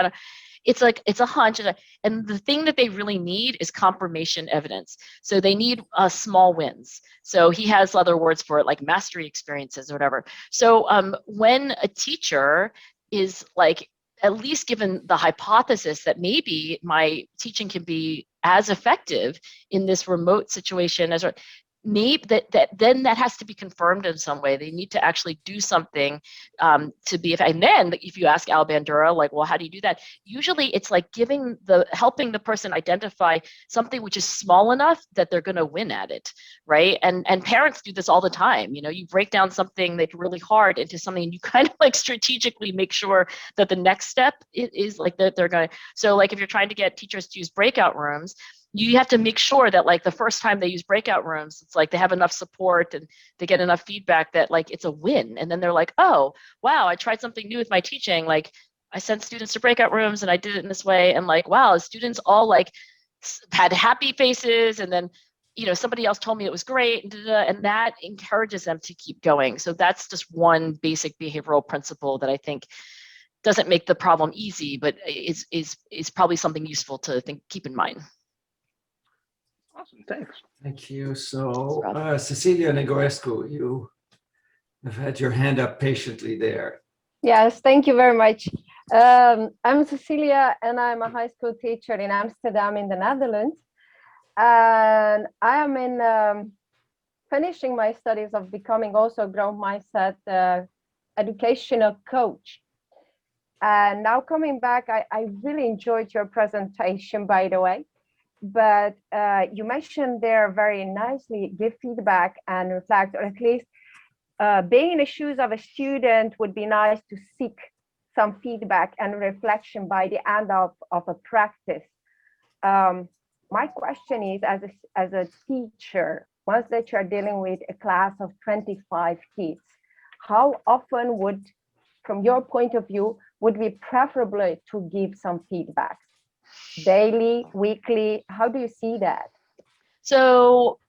it's like, it's a hunch. And the thing that they really need is confirmation evidence. So they need small wins. So he has other words for it, like mastery experiences or whatever. So when a teacher is like, at least given the hypothesis that maybe my teaching can be as effective in this remote situation as maybe then that has to be confirmed in some way. They need to actually do something to be effective. And then if you ask Al Bandura, like, well, how do you do that? Usually it's like helping the person identify something which is small enough that they're going to win at it, right? And parents do this all the time. You know, you break down something that's really hard into something, and you kind of like strategically make sure that the next step is like that they're going to. So like if you're trying to get teachers to use breakout rooms, you have to make sure that like the first time they use breakout rooms, it's like they have enough support and they get enough feedback that like it's a win. And then they're like, oh, wow, I tried something new with my teaching. Like I sent students to breakout rooms and I did it in this way. And like, wow, students all like had happy faces. And then, you know, somebody else told me it was great. And that encourages them to keep going. So that's just one basic behavioral principle that I think doesn't make the problem easy, but is probably something useful to keep in mind. Awesome, thanks. Thank you. So Cecilia Negorescu, you have had your hand up patiently there. Yes, thank you very much. I'm Cecilia, and I'm a high school teacher in Amsterdam in the Netherlands. And I am in finishing my studies of becoming also a growth mindset educational coach. And now coming back, I really enjoyed your presentation, by the way. But you mentioned there very nicely, give feedback and reflect, or at least being in the shoes of a student would be nice to seek some feedback and reflection by the end of a practice. My question is, as a teacher, once that you're dealing with a class of 25 kids, how often would, from your point of view, would be preferable to give some feedback? Daily, weekly, how do you see that? So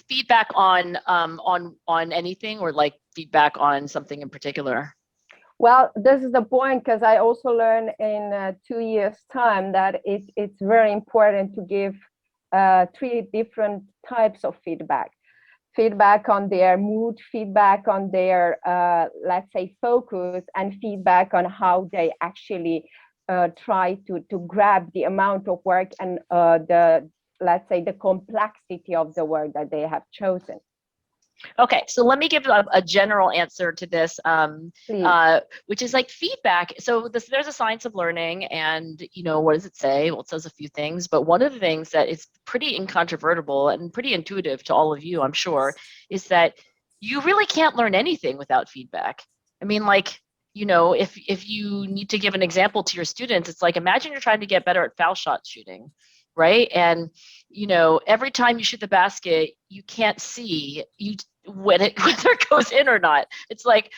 feedback on anything, or like feedback on something in particular? Well, this is the point, because I also learned in 2 years' time that it's very important to give 3 different types of feedback. Feedback on their mood, feedback on their, let's say, focus, and feedback on how they actually try to grab the amount of work and let's say, the complexity of the work that they have chosen. Okay, so let me give a general answer to this, which is like feedback. So there's a science of learning, and you know, what does it say? Well, it says a few things, but one of the things that is pretty incontrovertible and pretty intuitive to all of you, I'm sure, is that you really can't learn anything without feedback. I mean, like, you know, if you need to give an example to your students, it's like, imagine you're trying to get better at foul shot shooting, right? And, you know, every time you shoot the basket, you can't see whether it goes in or not. It's like,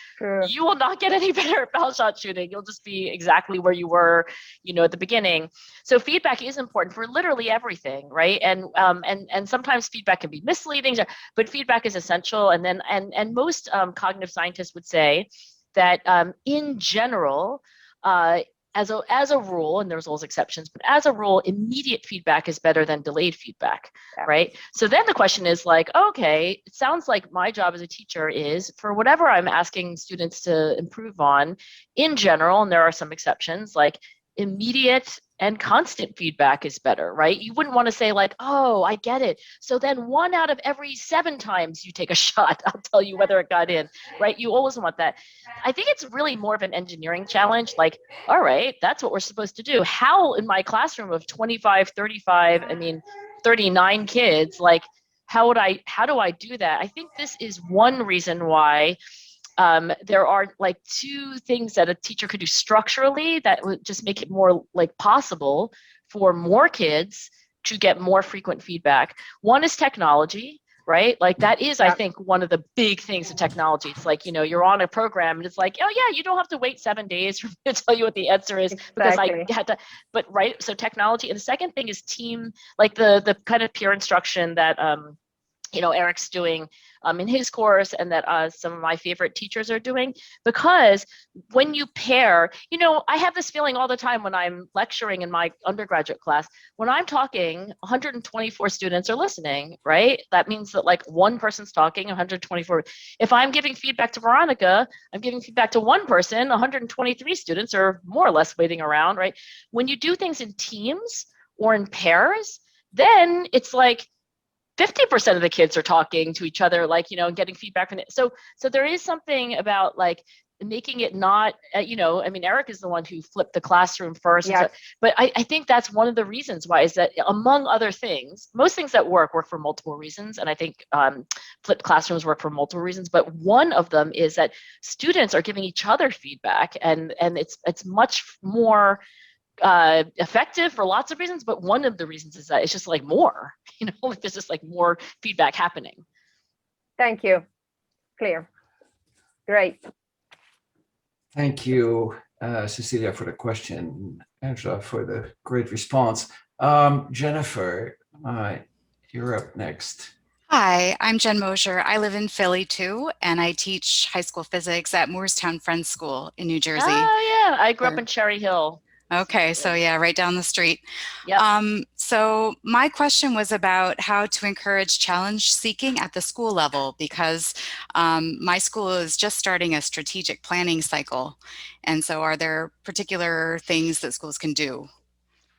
you will not get any better at foul shot shooting. You'll just be exactly where you were, you know, at the beginning. So feedback is important for literally everything, right? And sometimes feedback can be misleading, but feedback is essential. And then, and most cognitive scientists would say that in general, as a rule, and there's always exceptions, but as a rule, immediate feedback is better than delayed feedback, right? So then the question is like, okay, it sounds like my job as a teacher is, for whatever I'm asking students to improve on, in general, and there are some exceptions, like immediate and constant feedback is better, right? You wouldn't want to say like, oh, I get it. So then 1 out of every 7 times you take a shot, I'll tell you whether it got in, right? You always want that. I think it's really more of an engineering challenge. Like, all right, that's what we're supposed to do. How in my classroom of 25, 35, 39 kids, like, how do I do that? I think this is one reason why there are like 2 things that a teacher could do structurally that would just make it more like possible for more kids to get more frequent feedback. One is technology, right? Like that is, I think, one of the big things of technology. It's like, you know, you're on a program and it's like, oh yeah, you don't have to wait 7 days for me to tell you what the answer is because I had to, but right. So technology. And the second thing is team, like the kind of peer instruction that, you know, Eric's doing in his course, and that some of my favorite teachers are doing, because when you pair, you know, I have this feeling all the time when I'm lecturing in my undergraduate class, when I'm talking, 124 students are listening, right? That means that like one person's talking, 124. If I'm giving feedback to Veronica, I'm giving feedback to one person, 123 students are more or less waiting around, right? When you do things in teams or in pairs, then it's like 50% of the kids are talking to each other, like, getting feedback from it. So there is something about like making it not, I mean, Eric is the one who flipped the classroom first. Yes. But I think that's one of the reasons why, is that among other things, most things that work for multiple reasons. And I think flipped classrooms work for multiple reasons. But one of them is that students are giving each other feedback, and it's much more effective for lots of reasons. But one of the reasons is that it's just like more, like there's just like more feedback happening. Thank you. Clear. Great. Thank you, Cecilia, for the question, Angela, for the great response. Jennifer, you're up next. Hi, I'm Jen Mosher. I live in Philly too, and I teach high school physics at Moorestown Friends School in New Jersey. Oh yeah, I grew up in Cherry Hill. Okay, so yeah, right down the street. Yeah. So my question was about how to encourage challenge seeking at the school level, because my school is just starting a strategic planning cycle. And so are there particular things that schools can do?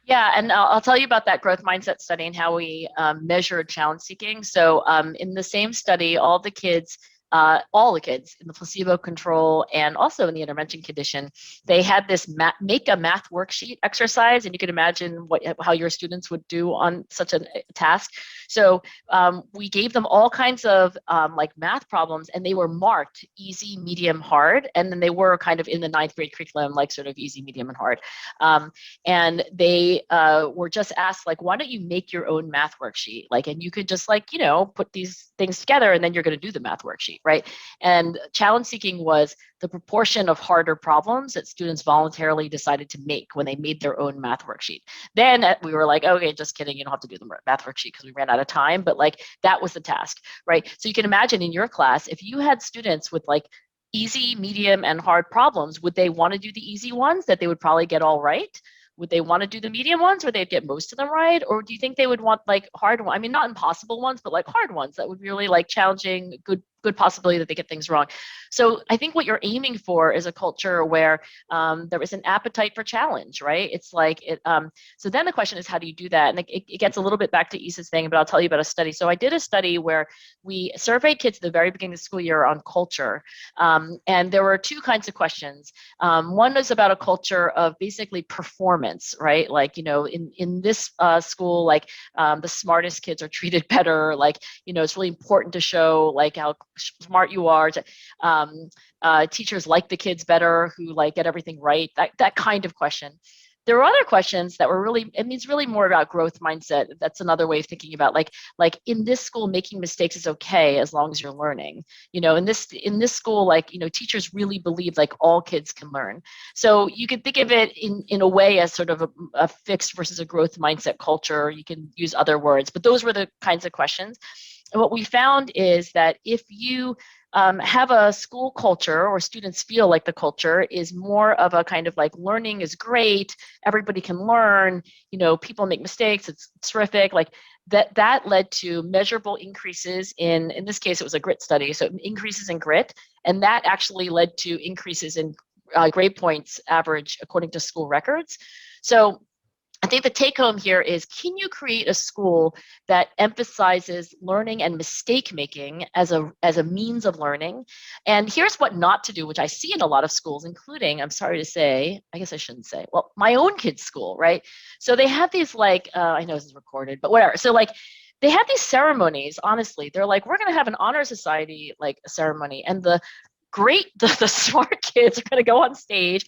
Yeah, and I'll tell you about that growth mindset study and how we measured challenge seeking. So in the same study, all the kids in the placebo control and also in the intervention condition, they had this make a math worksheet exercise, and you can imagine how your students would do on such a task. So we gave them all kinds of like math problems, and they were marked easy, medium, hard, and then they were kind of in the 9th grade curriculum, like sort of easy, medium, and hard. And they were just asked, like, why don't you make your own math worksheet? Like, and you could just like, put these things together, and then you're going to do the math worksheet. Right. And challenge seeking was the proportion of harder problems that students voluntarily decided to make when they made their own math worksheet. Then we were like, okay, just kidding. You don't have to do the math worksheet because we ran out of time. But like, that was the task. Right. So you can imagine in your class, if you had students with like easy, medium, and hard problems, would they want to do the easy ones that they would probably get all right? Would they want to do the medium ones where they'd get most of them right? Or do you think they would want like hard ones? I mean, not impossible ones, but like hard ones that would really like challenging, good possibility that they get things wrong. So I think what you're aiming for is a culture where there is an appetite for challenge, right? It's like so then the question is, how do you do that? And it gets a little bit back to Isa's thing, but I'll tell you about a study. So I did a study where we surveyed kids at the very beginning of the school year on culture. And there were two kinds of questions. One is about a culture of basically performance, right? Like, in this school, like the smartest kids are treated better. Like, it's really important to show like how smart you are. Teachers like the kids better who like get everything right. That kind of question. There were other questions that were really, it's really more about growth mindset. That's another way of thinking about like in this school, making mistakes is okay as long as you're learning. In this school, like, teachers really believe like all kids can learn. So you can think of it in a way as sort of a fixed versus a growth mindset culture. You can use other words, but those were the kinds of questions. And what we found is that if you have a school culture, or students feel like the culture is more of a kind of like learning is great, everybody can learn, people make mistakes, it's terrific, like that led to measurable increases in this case, it was a grit study, so increases in grit, and that actually led to increases in grade points average according to school records. So I think the take home here is, can you create a school that emphasizes learning and mistake making as a means of learning? And here's what not to do, which I see in a lot of schools, including, I'm sorry to say, I guess I shouldn't say, well, my own kid's school, right? So they have these like, I know this is recorded, but whatever. So like, they have these ceremonies, honestly. They're like, we're going to have an honor society like ceremony. And the smart kids are going to go on stage,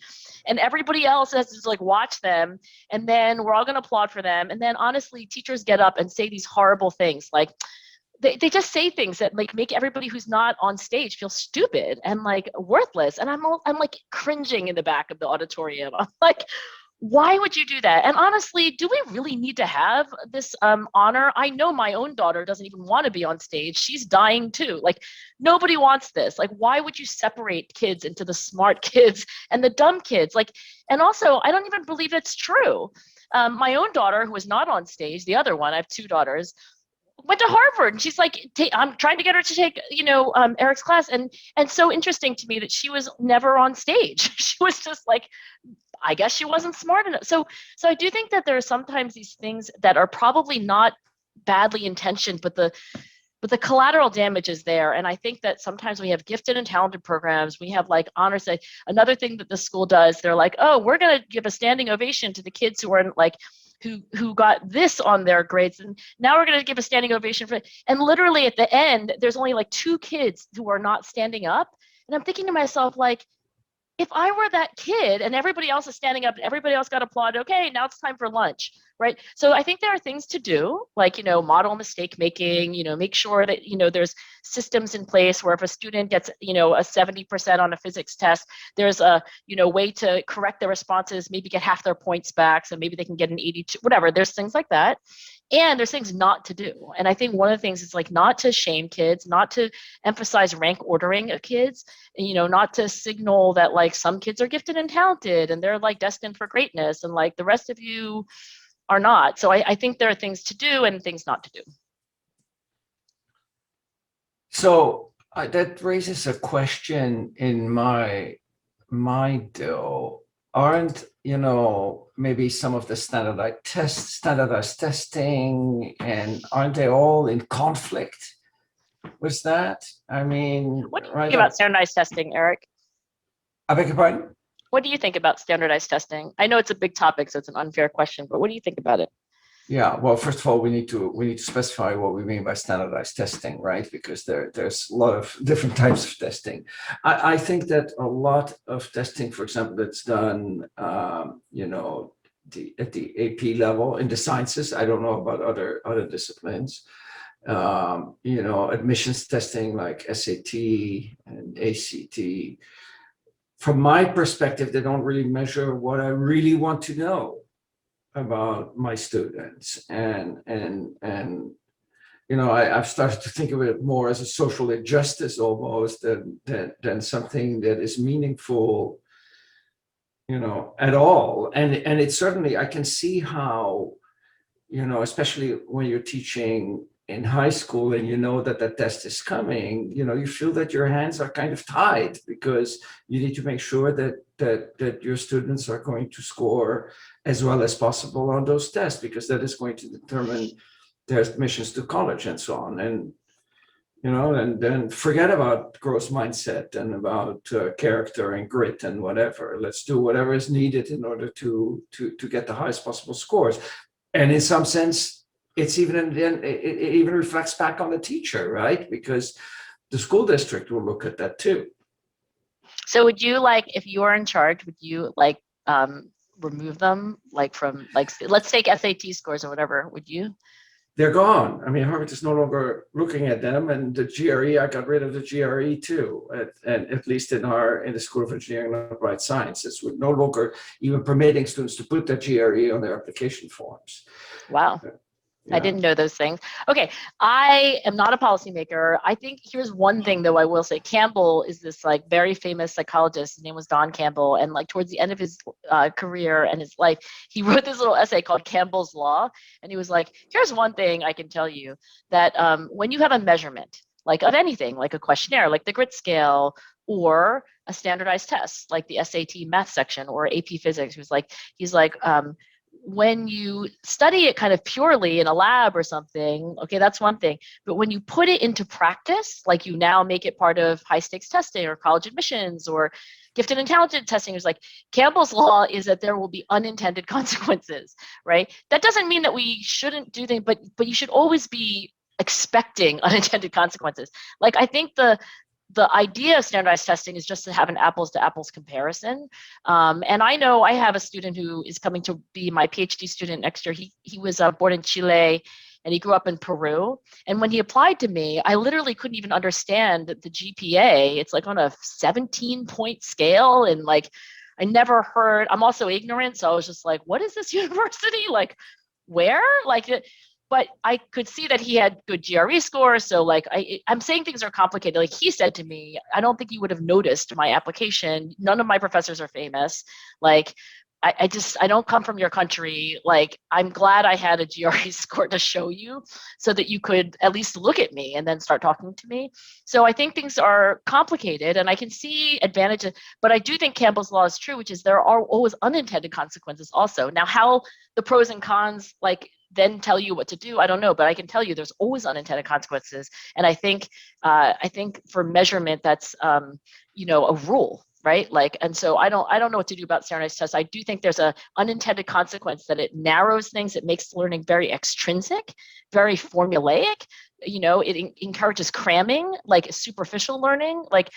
and everybody else has to like watch them, and then we're all going to applaud for them. And then honestly, teachers get up and say these horrible things, like they just say things that like make everybody who's not on stage feel stupid and like worthless. And I'm like cringing in the back of the auditorium. I'm like, why would you do that? And honestly, do we really need to have this honor? I know my own daughter doesn't even want to be on stage. She's dying too. Like, nobody wants this. Like, why would you separate kids into the smart kids and the dumb kids? Like, and also, I don't even believe it's true. My own daughter, who is not on stage, the other one, I have two daughters, went to Harvard, and she's like, I'm trying to get her to take, Eric's class. And so interesting to me that she was never on stage. She was just like, I guess she wasn't smart enough. So I do think that there are sometimes these things that are probably not badly intentioned, but the collateral damage is there. And I think that sometimes we have gifted and talented programs. We have like honors. Another thing that the school does, they're like, oh, we're going to give a standing ovation to the kids who are like, who got this on their grades. And now we're going to give a standing ovation for it. And literally at the end, there's only like 2 kids who are not standing up. And I'm thinking to myself, like, if I were that kid and everybody else is standing up and everybody else got applauded, okay, now it's time for lunch, right? So I think there are things to do, like, model mistake making, make sure that, there's systems in place where if a student gets, a 70% on a physics test, there's a, way to correct their responses, maybe get half their points back. So maybe they can get an 82, whatever. There's things like that. And there's things not to do. And I think one of the things is like not to shame kids, not to emphasize rank ordering of kids, and, not to signal that like some kids are gifted and talented and they're like destined for greatness and like the rest of you are not. So I think there are things to do and things not to do. So that raises a question in my mind, though. Aren't, maybe some of the standardized testing, and aren't they all in conflict with that? I mean, what do you think about standardized testing, Eric? I beg your pardon? What do you think about standardized testing? I know it's a big topic, so it's an unfair question, but what do you think about it? Yeah, well, first of all, we need to specify what we mean by standardized testing, right? Because there's a lot of different types of testing. I think that a lot of testing, for example, that's done, at the AP level in the sciences. I don't know about other disciplines. Admissions testing like SAT and ACT. From my perspective, they don't really measure what I really want to know about my students, and I've started to think of it more as a social injustice almost than something that is meaningful, at all. And it's certainly, I can see how, especially when you're teaching in high school and that test is coming, you feel that your hands are kind of tied because you need to make sure that your students are going to score as well as possible on those tests, because that is going to determine their admissions to college and so on. And and then forget about growth mindset and about character and grit and whatever. Let's do whatever is needed in order to get the highest possible scores. And in some sense, it even reflects back on the teacher, right? Because the school district will look at that too. So would you if you are in charge, would you remove them from let's take SAT scores or whatever, would you? They're gone. I mean, Harvard is no longer looking at them, and the GRE, I got rid of the GRE too, at least in the School of Engineering and Applied Sciences. We're no longer even permitting students to put the GRE on their application forms. Wow. Yeah. I didn't know those things. Okay, I am not a policymaker. I think here's one thing though I will say. Campbell is this very famous psychologist. His name was Don Campbell, and towards the end of his career and his life, he wrote this little essay called Campbell's Law, and he was like, here's one thing I can tell you, that when you have a measurement of anything, like a questionnaire, like the grit scale, or a standardized test like the SAT math section or AP physics, he's like when you study it kind of purely in a lab or something, okay, that's one thing. But when you put it into practice, you now make it part of high stakes testing or college admissions or gifted and talented testing, is Campbell's Law is that there will be unintended consequences, right? That doesn't mean that we shouldn't do things, but you should always be expecting unintended consequences. I think the idea of standardized testing is just to have an apples to apples comparison. And I know I have a student who is coming to be my PhD student next year. He was born in Chile and he grew up in Peru. And when he applied to me, I literally couldn't even understand the GPA. It's on a 17-point scale. And I never heard, I'm also ignorant. So I was just what is this university? Where? But I could see that he had good GRE scores. So I'm saying things are complicated. He said to me, I don't think you would have noticed my application. None of my professors are famous. I don't come from your country. I'm glad I had a GRE score to show you so that you could at least look at me and then start talking to me. So I think things are complicated and I can see advantages, but I do think Campbell's Law is true, which is there are always unintended consequences also. Now, how the pros and cons, then tell you what to do? I don't know, but I can tell you there's always unintended consequences. And I think for measurement, that's a rule, right? Like, and so I don't know what to do about standardized tests. I do think there's a unintended consequence that it narrows things. It makes learning very extrinsic, very formulaic. It encourages cramming, like superficial learning, like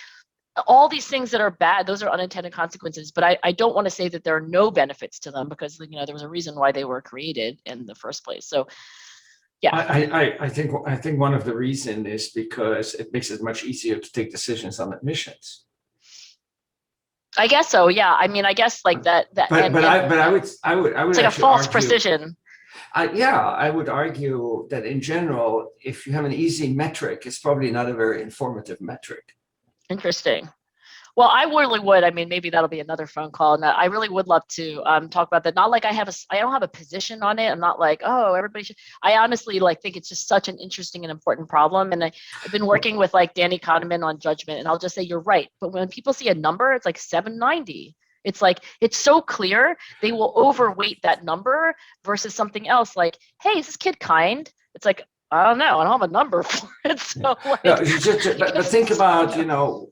all these things that are bad. Those are unintended consequences. But I don't want to say that there are no benefits to them, because there was a reason why they were created in the first place. So yeah. I think one of the reasons is because it makes it much easier to take decisions on admissions. I guess so. Yeah. I mean, I guess like that. But I would. It's like a false precision. I would argue that in general, if you have an easy metric, it's probably not a very informative metric. Interesting. Well, I really would. I mean, maybe that'll be another phone call. And I really would love to talk about that. Not like I don't have a position on it. I'm not like, oh, everybody should. I honestly think it's just such an interesting and important problem. And I've been working with Danny Kahneman on judgment, and I'll just say you're right. But when people see a number, it's like 790. It's like, it's so clear, they will overweight that number versus something else like, hey, is this kid kind? It's like, I don't know. I don't have a number for it. So but think about,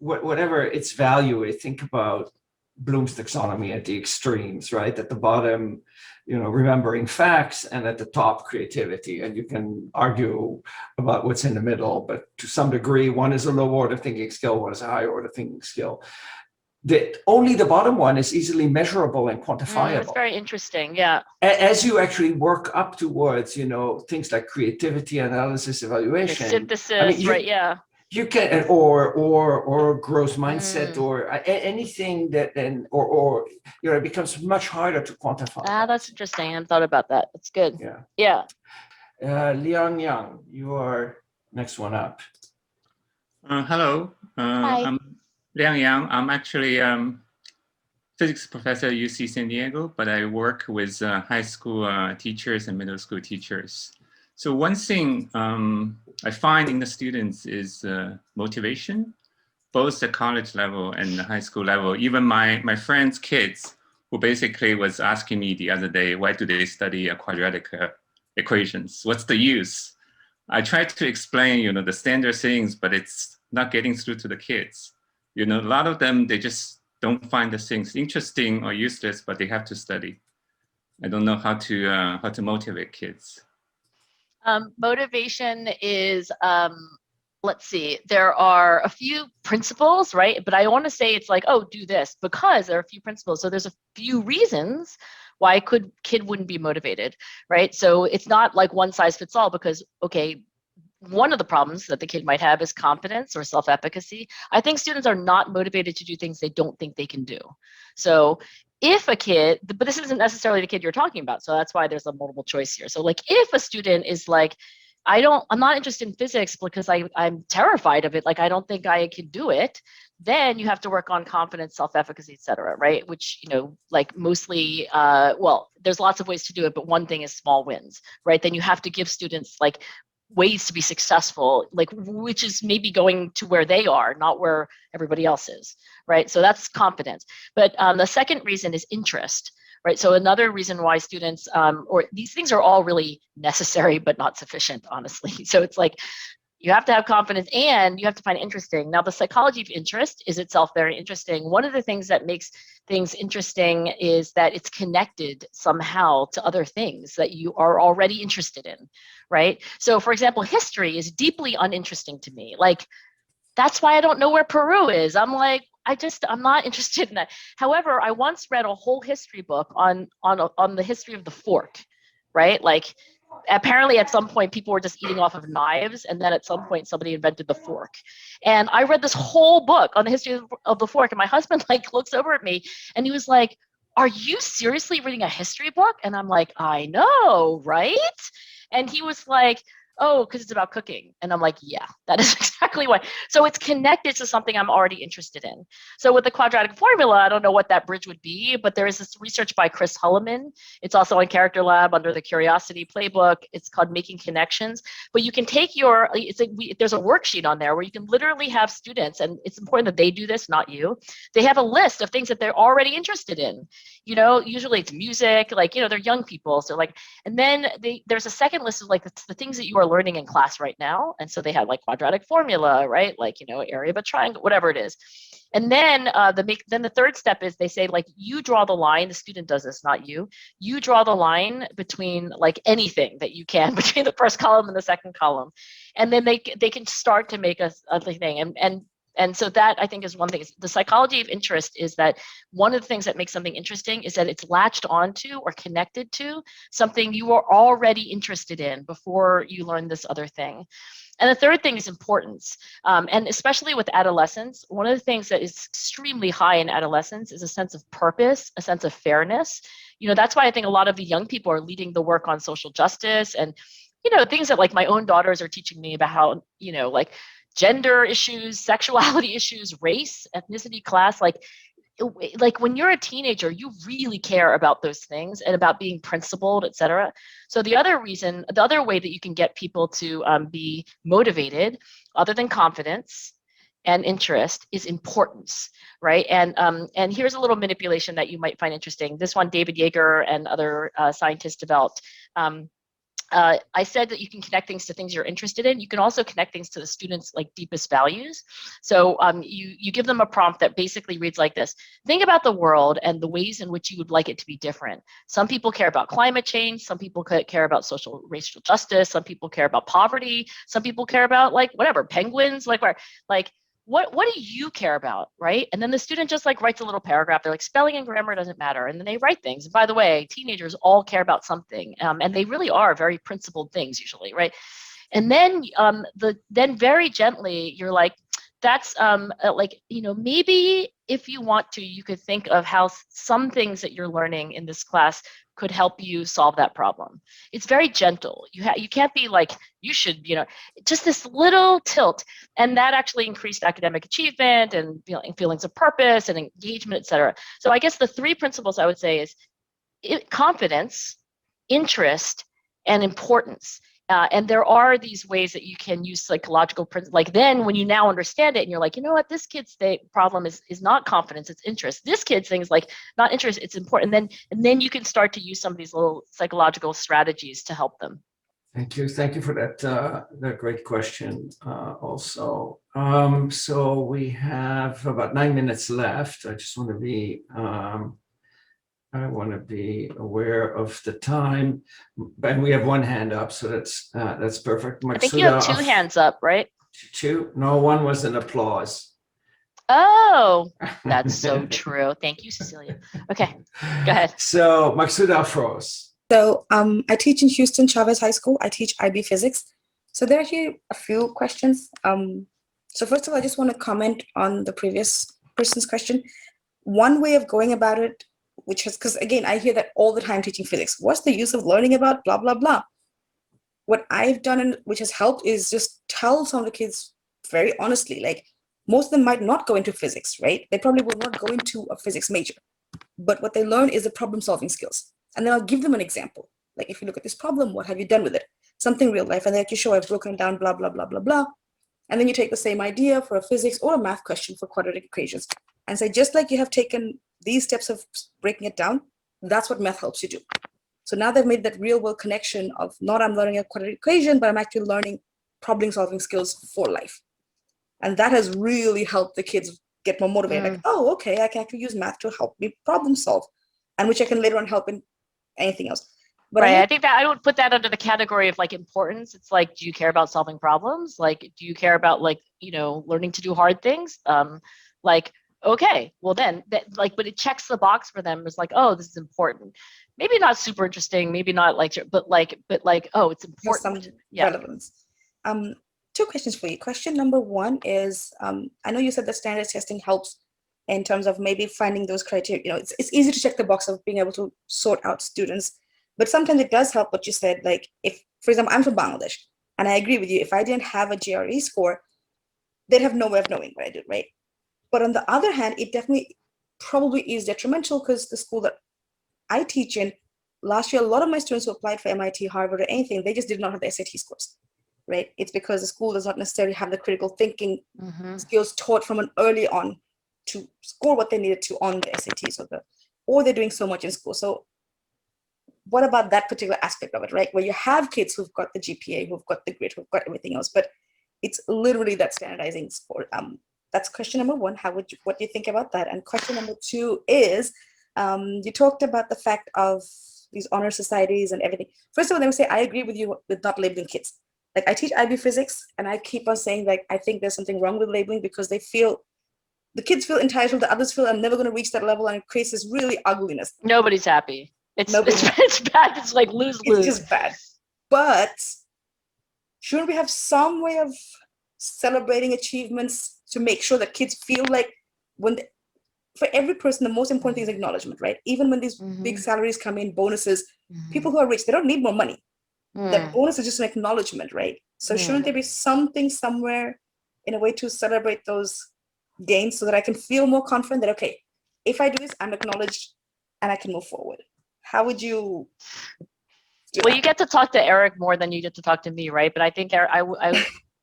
whatever its value, think about Bloom's taxonomy at the extremes, right? At the bottom, remembering facts, and at the top, creativity. And you can argue about what's in the middle, but to some degree, one is a low order thinking skill, one is a high order thinking skill. Only the bottom one is easily measurable and quantifiable. That's very interesting. Yeah. As you actually work up towards, things like creativity, analysis, evaluation, synthesis, right? Yeah. You can, or growth mindset, or anything that, it becomes much harder to quantify. That's interesting. I hadn't thought about that. That's good. Yeah. Yeah. Liang Yang, you are next one up. Hello. Hi. I'm Liang Yang. I'm actually physics professor at UC San Diego, but I work with high school teachers and middle school teachers. So one thing I find in the students is motivation, both the college level and the high school level. Even my friends' kids, who basically was asking me the other day, why do they study quadratic equations? What's the use? I tried to explain, the standard things, but it's not getting through to the kids. A lot of them, they just don't find the things interesting or useless, but they have to study. I don't know how to motivate kids. Motivation is, let's see, there are a few principles, right? But I want to say it's like, oh, do this, because there are a few principles. So there's a few reasons why kid wouldn't be motivated, right? So it's not like one size fits all, because, okay, one of the problems that the kid might have is confidence or self-efficacy. I think students are not motivated to do things they don't think they can do. So if a kid, but this isn't necessarily the kid you're talking about, so that's why there's a multiple choice here. So like if a student is like, I'm not interested in physics because I'm terrified of it, like I don't think I can do it, then you have to work on confidence, self-efficacy, et cetera, right? Which, like mostly, well, there's lots of ways to do it, but one thing is small wins, right? Then you have to give students like ways to be successful, like which is maybe going to where they are, not where everybody else is, right? So that's confidence. But the second reason is interest, right? So another reason why students, or these things are all really necessary, but not sufficient, honestly. So it's like, you have to have confidence and you have to find it interesting. Now, the psychology of interest is itself very interesting. One of the things that makes things interesting is that it's connected somehow to other things that you are already interested in, right? So for example, history is deeply uninteresting to me. Like, that's why I don't know where Peru is. I'm like, I'm not interested in that. However, I once read a whole history book on the history of the fork, right? Like, apparently at some point people were just eating off of knives, and then at some point somebody invented the fork. And I read this whole book on the history of the fork, and my husband like looks over at me and he was like, are you seriously reading a history book? And I'm like, I know, right? And he was like, oh, because it's about cooking. And I'm like, yeah, that is exactly why. So it's connected to something I'm already interested in. So with the quadratic formula, I don't know what that bridge would be, but there is this research by Chris Hulleman. It's also on Character Lab under the Curiosity Playbook. It's called Making Connections. But you can take your, there's a worksheet on there where you can literally have students, and it's important that they do this, not you. They have a list of things that they're already interested in. Usually it's music, like, they're young people. So like, and then there's a second list of like the things that you are learning in class right now. And so they have like quadratic formula, right? Like, area of a triangle, whatever it is. And then the third step is they say, like, you draw the line. The student does this, not you. You draw the line between like anything that you can between the first column and the second column. And then they can start to make a thing. And so that, I think, is one thing. The psychology of interest is that one of the things that makes something interesting is that it's latched onto or connected to something you are already interested in before you learn this other thing. And the third thing is importance. And especially with adolescents, one of the things that is extremely high in adolescence is a sense of purpose, a sense of fairness. That's why I think a lot of the young people are leading the work on social justice and, things that like my own daughters are teaching me about how, like gender issues, sexuality issues, race, ethnicity, class, like when you're a teenager, you really care about those things and about being principled, et cetera. So the other way that you can get people to be motivated, other than confidence and interest, is importance, right? And here's a little manipulation that you might find interesting. This one, David Yeager and other scientists developed. I said that you can connect things to things you're interested in. You can also connect things to the students' like deepest values. So you give them a prompt that basically reads like this. Think about the world and the ways in which you would like it to be different. Some people care about climate change. Some people care about racial justice. Some people care about poverty. Some people care about like whatever, penguins, like what do you care about, right? And then the student just like writes a little paragraph. They're like, spelling and grammar doesn't matter. And then they write things. And by the way, teenagers all care about something. And they really are very principled things usually, right? And then then very gently, you're like, that's maybe if you want to, you could think of how some things that you're learning in this class could help you solve that problem. It's very gentle. You can't be like, you should, just this little tilt. And that actually increased academic achievement and feelings of purpose and engagement, et cetera. So I guess the three principles I would say is confidence, interest, and importance. And there are these ways that you can use psychological principles. Like then when you now understand it and you're like, you know what, this kid's problem is not confidence, it's interest. This kid's thing is like not interest, it's important. And then you can start to use some of these little psychological strategies to help them. Thank you for that great question also. So we have about 9 minutes left. I just want to be aware of the time, and we have one hand up, so that's perfect. I think you have two hands up, right? Two? No, one was an applause. Oh, that's so true. Thank you, Cecilia. Okay, go ahead. So Maksuda Afros. So I teach in Houston Chavez High School. I teach IB physics. So there are here a few questions. So first of all, I just want to comment on the previous person's question. One way of going about it, which is, because again, I hear that all the time teaching physics. What's the use of learning about blah, blah, blah? What I've done, and which has helped, is just tell some of the kids very honestly, like most of them might not go into physics, right? They probably will not go into a physics major, but what they learn is the problem solving skills. And then I'll give them an example. Like, if you look at this problem, what have you done with it? Something real life. And then I can show I've broken it down, blah, blah, blah, blah, blah. And then you take the same idea for a physics or a math question for quadratic equations and say, just like you have taken these steps of breaking it down, that's what math helps you do. So now they've made that real world connection of not I'm learning a quadratic equation, but I'm actually learning problem solving skills for life. And that has really helped the kids get more motivated. Like, oh, okay, I can actually use math to help me problem solve, and which I can later on help in anything else. But right. I think that I would put that under the category of like importance. It's like, do you care about solving problems? Like, do you care about learning to do hard things? Okay, well then but it checks the box for them. It's like, oh, this is important. Maybe not super interesting. Maybe not but oh, it's important. Some relevance. Two questions for you. Question number one is, I know you said that standardized testing helps in terms of maybe finding those criteria. It's easy to check the box of being able to sort out students, but sometimes it does help what you said. Like, if, for example, I'm from Bangladesh, And I agree with you. If I didn't have a GRE score, they'd have no way of knowing what I did, right? But on the other hand, it definitely probably is detrimental because the school that I teach in, last year, a lot of my students who applied for MIT, Harvard, or anything, they just did not have the SAT scores, right? It's because the school does not necessarily have the critical thinking skills taught from an early on to score what they needed to on the SATs or they're doing so much in school. So what about that particular aspect of it, right? Where you have kids who've got the GPA, who've got the grit, who've got everything else, but it's literally that standardizing score. That's question number one. What do you think about that? And question number two is, you talked about the fact of these honor societies and everything. First of all, let me say, I agree with you with not labeling kids. Like I teach IB physics and I keep on saying like, I think there's something wrong with labeling because the kids feel entitled, the others feel I'm never going to reach that level, and it creates this really ugliness. Nobody's happy. It's bad. It's like lose. It's just bad. But shouldn't we have some way of celebrating achievements to make sure that kids feel like for every person, the most important thing is acknowledgement, right? Even when these big salaries come in, bonuses, people who are rich, they don't need more money. That bonus is just an acknowledgement, right? So shouldn't there be something somewhere in a way to celebrate those gains so that I can feel more confident that, okay, if I do this, I'm acknowledged and I can move forward? How would you do Well, that? you get to talk to Eric more than you get to talk to me, right? But I think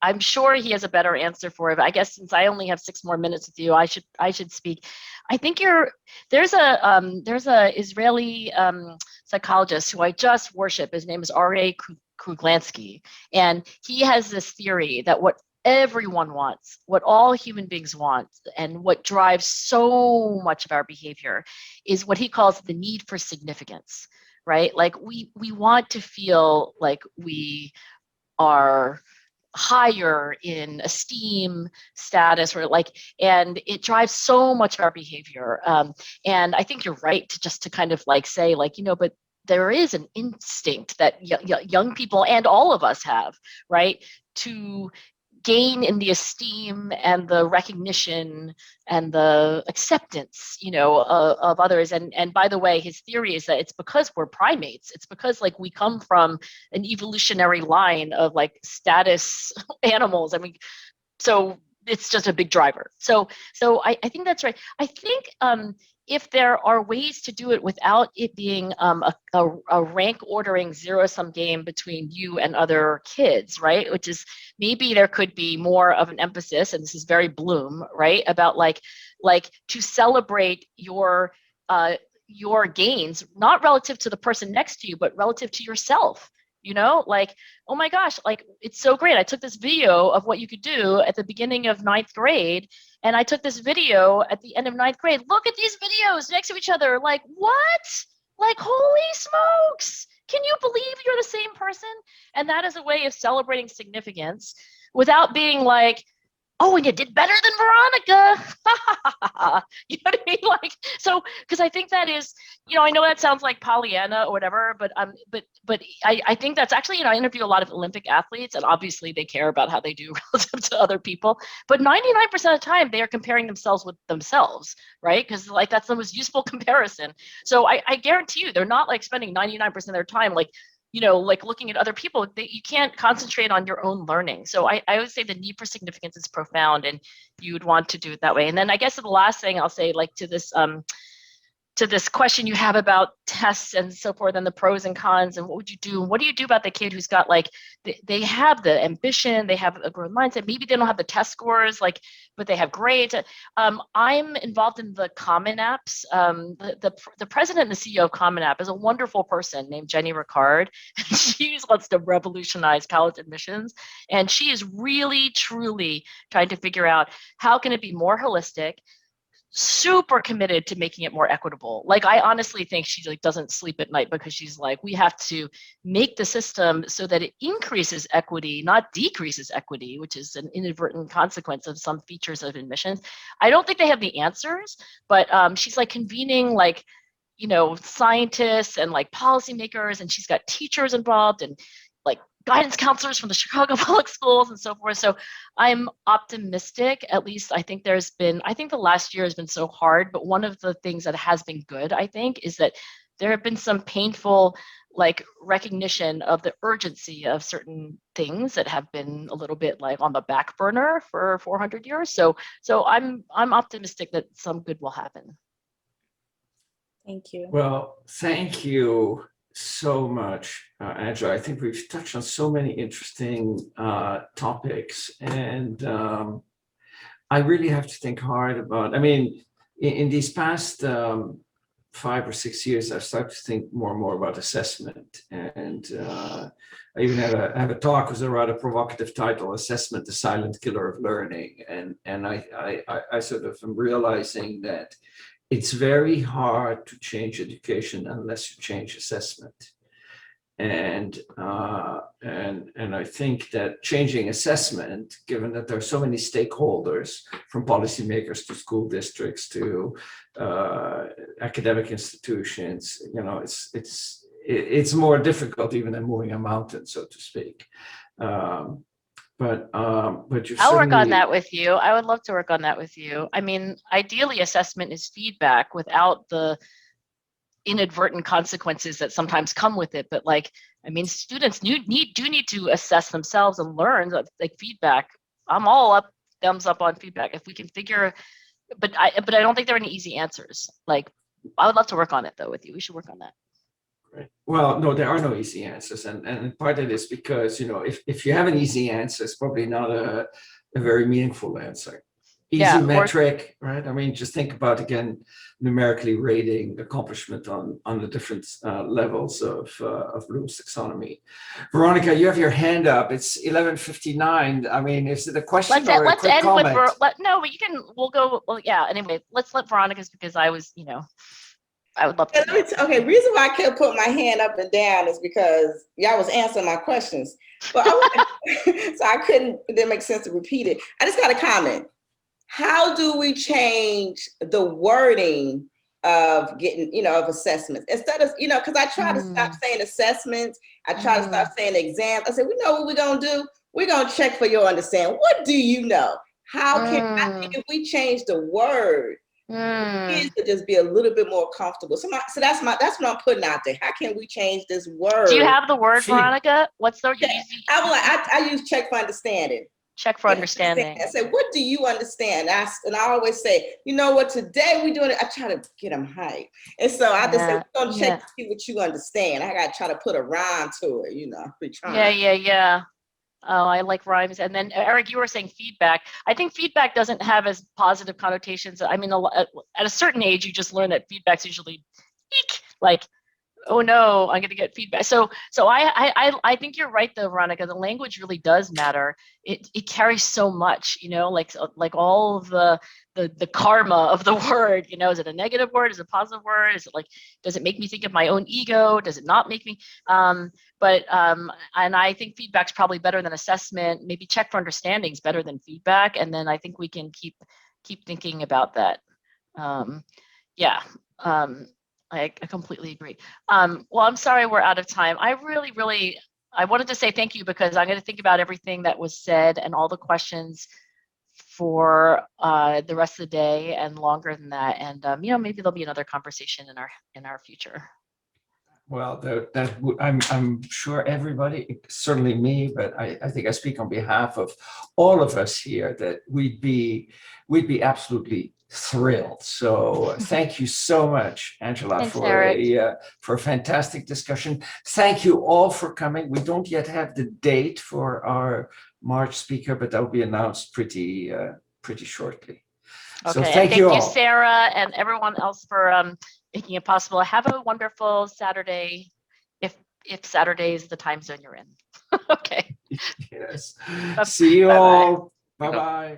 I'm sure he has a better answer for it. But I guess since I only have 6 more minutes with you, I should speak. I think there's a Israeli psychologist who I just worship. His name is R.A. Kruglansky, and he has this theory that what everyone wants, what all human beings want, and what drives so much of our behavior is what he calls the need for significance, right? Like we want to feel like we are higher in esteem, status, or and it drives so much of our behavior. And I think you're right to kind of say but there is an instinct that young people and all of us have, right, to gain in the esteem and the recognition and the acceptance, of others. And by the way, his theory is that it's because we're primates. It's because we come from an evolutionary line of status animals. I mean, so it's just a big driver. So I think that's right. I think if there are ways to do it without it being a rank ordering zero-sum game between you and other kids, right? Which is maybe there could be more of an emphasis, and this is very Bloom, right? About like to celebrate your gains, not relative to the person next to you, but relative to yourself. Oh my gosh, it's so great. I took this video of what you could do at the beginning of 9th grade, and I took this video at the end of 9th grade. Look at these videos next to each other. What? Holy smokes. Can you believe you're the same person? And that is a way of celebrating significance without being oh, and you did better than Veronica. You know what I mean? So, because I think that is, I know that sounds like Pollyanna or whatever, but I think that's actually, I interview a lot of Olympic athletes, and obviously they care about how they do relative to other people. But 99% of the time, they are comparing themselves with themselves, right? Because that's the most useful comparison. So I guarantee you, they're not spending 99% of their time looking at other people. You can't concentrate on your own learning. So I would say the need for significance is profound, and you would want to do it that way. And then I guess the last thing I'll say, to this question you have about tests and so forth, and the pros and cons, and what would you do? What do you do about the kid who's got they have the ambition, they have a growth mindset, maybe they don't have the test scores, but they have grades. I'm involved in the Common Apps. The president and the CEO of Common App is a wonderful person named Jenny Ricard. She wants to revolutionize college admissions, and she is really, truly trying to figure out how can it be more holistic, super committed to making it more equitable. I honestly think she doesn't sleep at night because she's we have to make the system so that it increases equity, not decreases equity, which is an inadvertent consequence of some features of admissions. I don't think they have the answers, but she's convening scientists and policymakers, and she's got teachers involved and guidance counselors from the Chicago Public Schools and so forth. So I'm optimistic. At least I think the last year has been so hard, but one of the things that has been good, I think, is that there have been some painful like recognition of the urgency of certain things that have been a little bit like on the back burner for 400 years. So I'm optimistic that some good will happen. Thank you. Well, thank you so much, Angela. I think we've touched on so many interesting topics, and I really have to think hard about, I mean, in these past 5 or 6 years, I've started to think more and more about assessment. And I even have a talk with a rather provocative title, Assessment, the Silent Killer of Learning. And I sort of am realizing that it's very hard to change education unless you change assessment. And I think that changing assessment, given that there are so many stakeholders, from policymakers to school districts to academic institutions, you know, it's more difficult even than moving a mountain, so to speak. But I'll work on that with you. I would love to work on that with you. I mean, ideally, assessment is feedback without the inadvertent consequences that sometimes come with it. But like, I mean, students do need to assess themselves and learn like feedback. I'm all up, thumbs up on feedback. If we can figure, but I don't think there are any easy answers. Like, I would love to work on it though with you. We should work on that. Right. Well, no, there are no easy answers. And part of it is because, you know, if you have an easy answer, it's probably not a very meaningful answer. Easy metric, right? I mean, just think about, again, numerically rating accomplishment on the different levels of Bloom's taxonomy. Veronica, you have your hand up. It's 11:59. I mean, is it a question or a quick comment? No, but we'll go, well, yeah, anyway, let's let Veronica's, because I was, you know, I would love to. Okay, reason why I kept putting my hand up and down is because y'all was answering my questions. But so it didn't make sense to repeat it. I just got a comment. How do we change the wording of getting, you know, of assessments instead of, you know, because I try to stop saying assessments. I try to stop saying exams. I said, we know what we're going to do. We're going to check for your understanding. What do you know? How can I think if we change the word, kids to just be a little bit more comfortable. So that's what I'm putting out there. How can we change this word? Do you have the word, Veronica? What's the word? I use check for understanding. Check for understanding. I said, what do you understand? And I always say, you know what, today we're doing it. I try to get them hyped. And so I just say, we're going to check to see what you understand. I got to try to put a rhyme to it, you know. Yeah. Oh, I like rhymes. And then Eric, you were saying feedback. I think feedback doesn't have as positive connotations. I mean, at a certain age, you just learn that feedback's usually like, oh no, I'm going to get feedback. So I think you're right though, Veronica. The language really does matter. It carries so much, you know, like all of the karma of the word. You know, is it a negative word? Is it a positive word? Is it like, does it make me think of my own ego? Does it not make me? And I think feedback's probably better than assessment. Maybe check for understanding is better than feedback. And then I think we can keep thinking about that. I completely agree. Well, I'm sorry we're out of time. I wanted to say thank you because I'm going to think about everything that was said and all the questions for the rest of the day and longer than that. And you know, maybe there'll be another conversation in our future. Well, I'm sure everybody, certainly me, but I think I speak on behalf of all of us here that we'd be absolutely thrilled. So thank you so much, Angela. Thanks, for a fantastic discussion. Thank you all for coming. We don't yet have the date for our March speaker, but that will be announced pretty shortly. Okay, so thank you all. Sarah, and everyone else for making it possible. Have a wonderful Saturday, if Saturday is the time zone you're in. Okay. Yes. See you all. Bye-bye.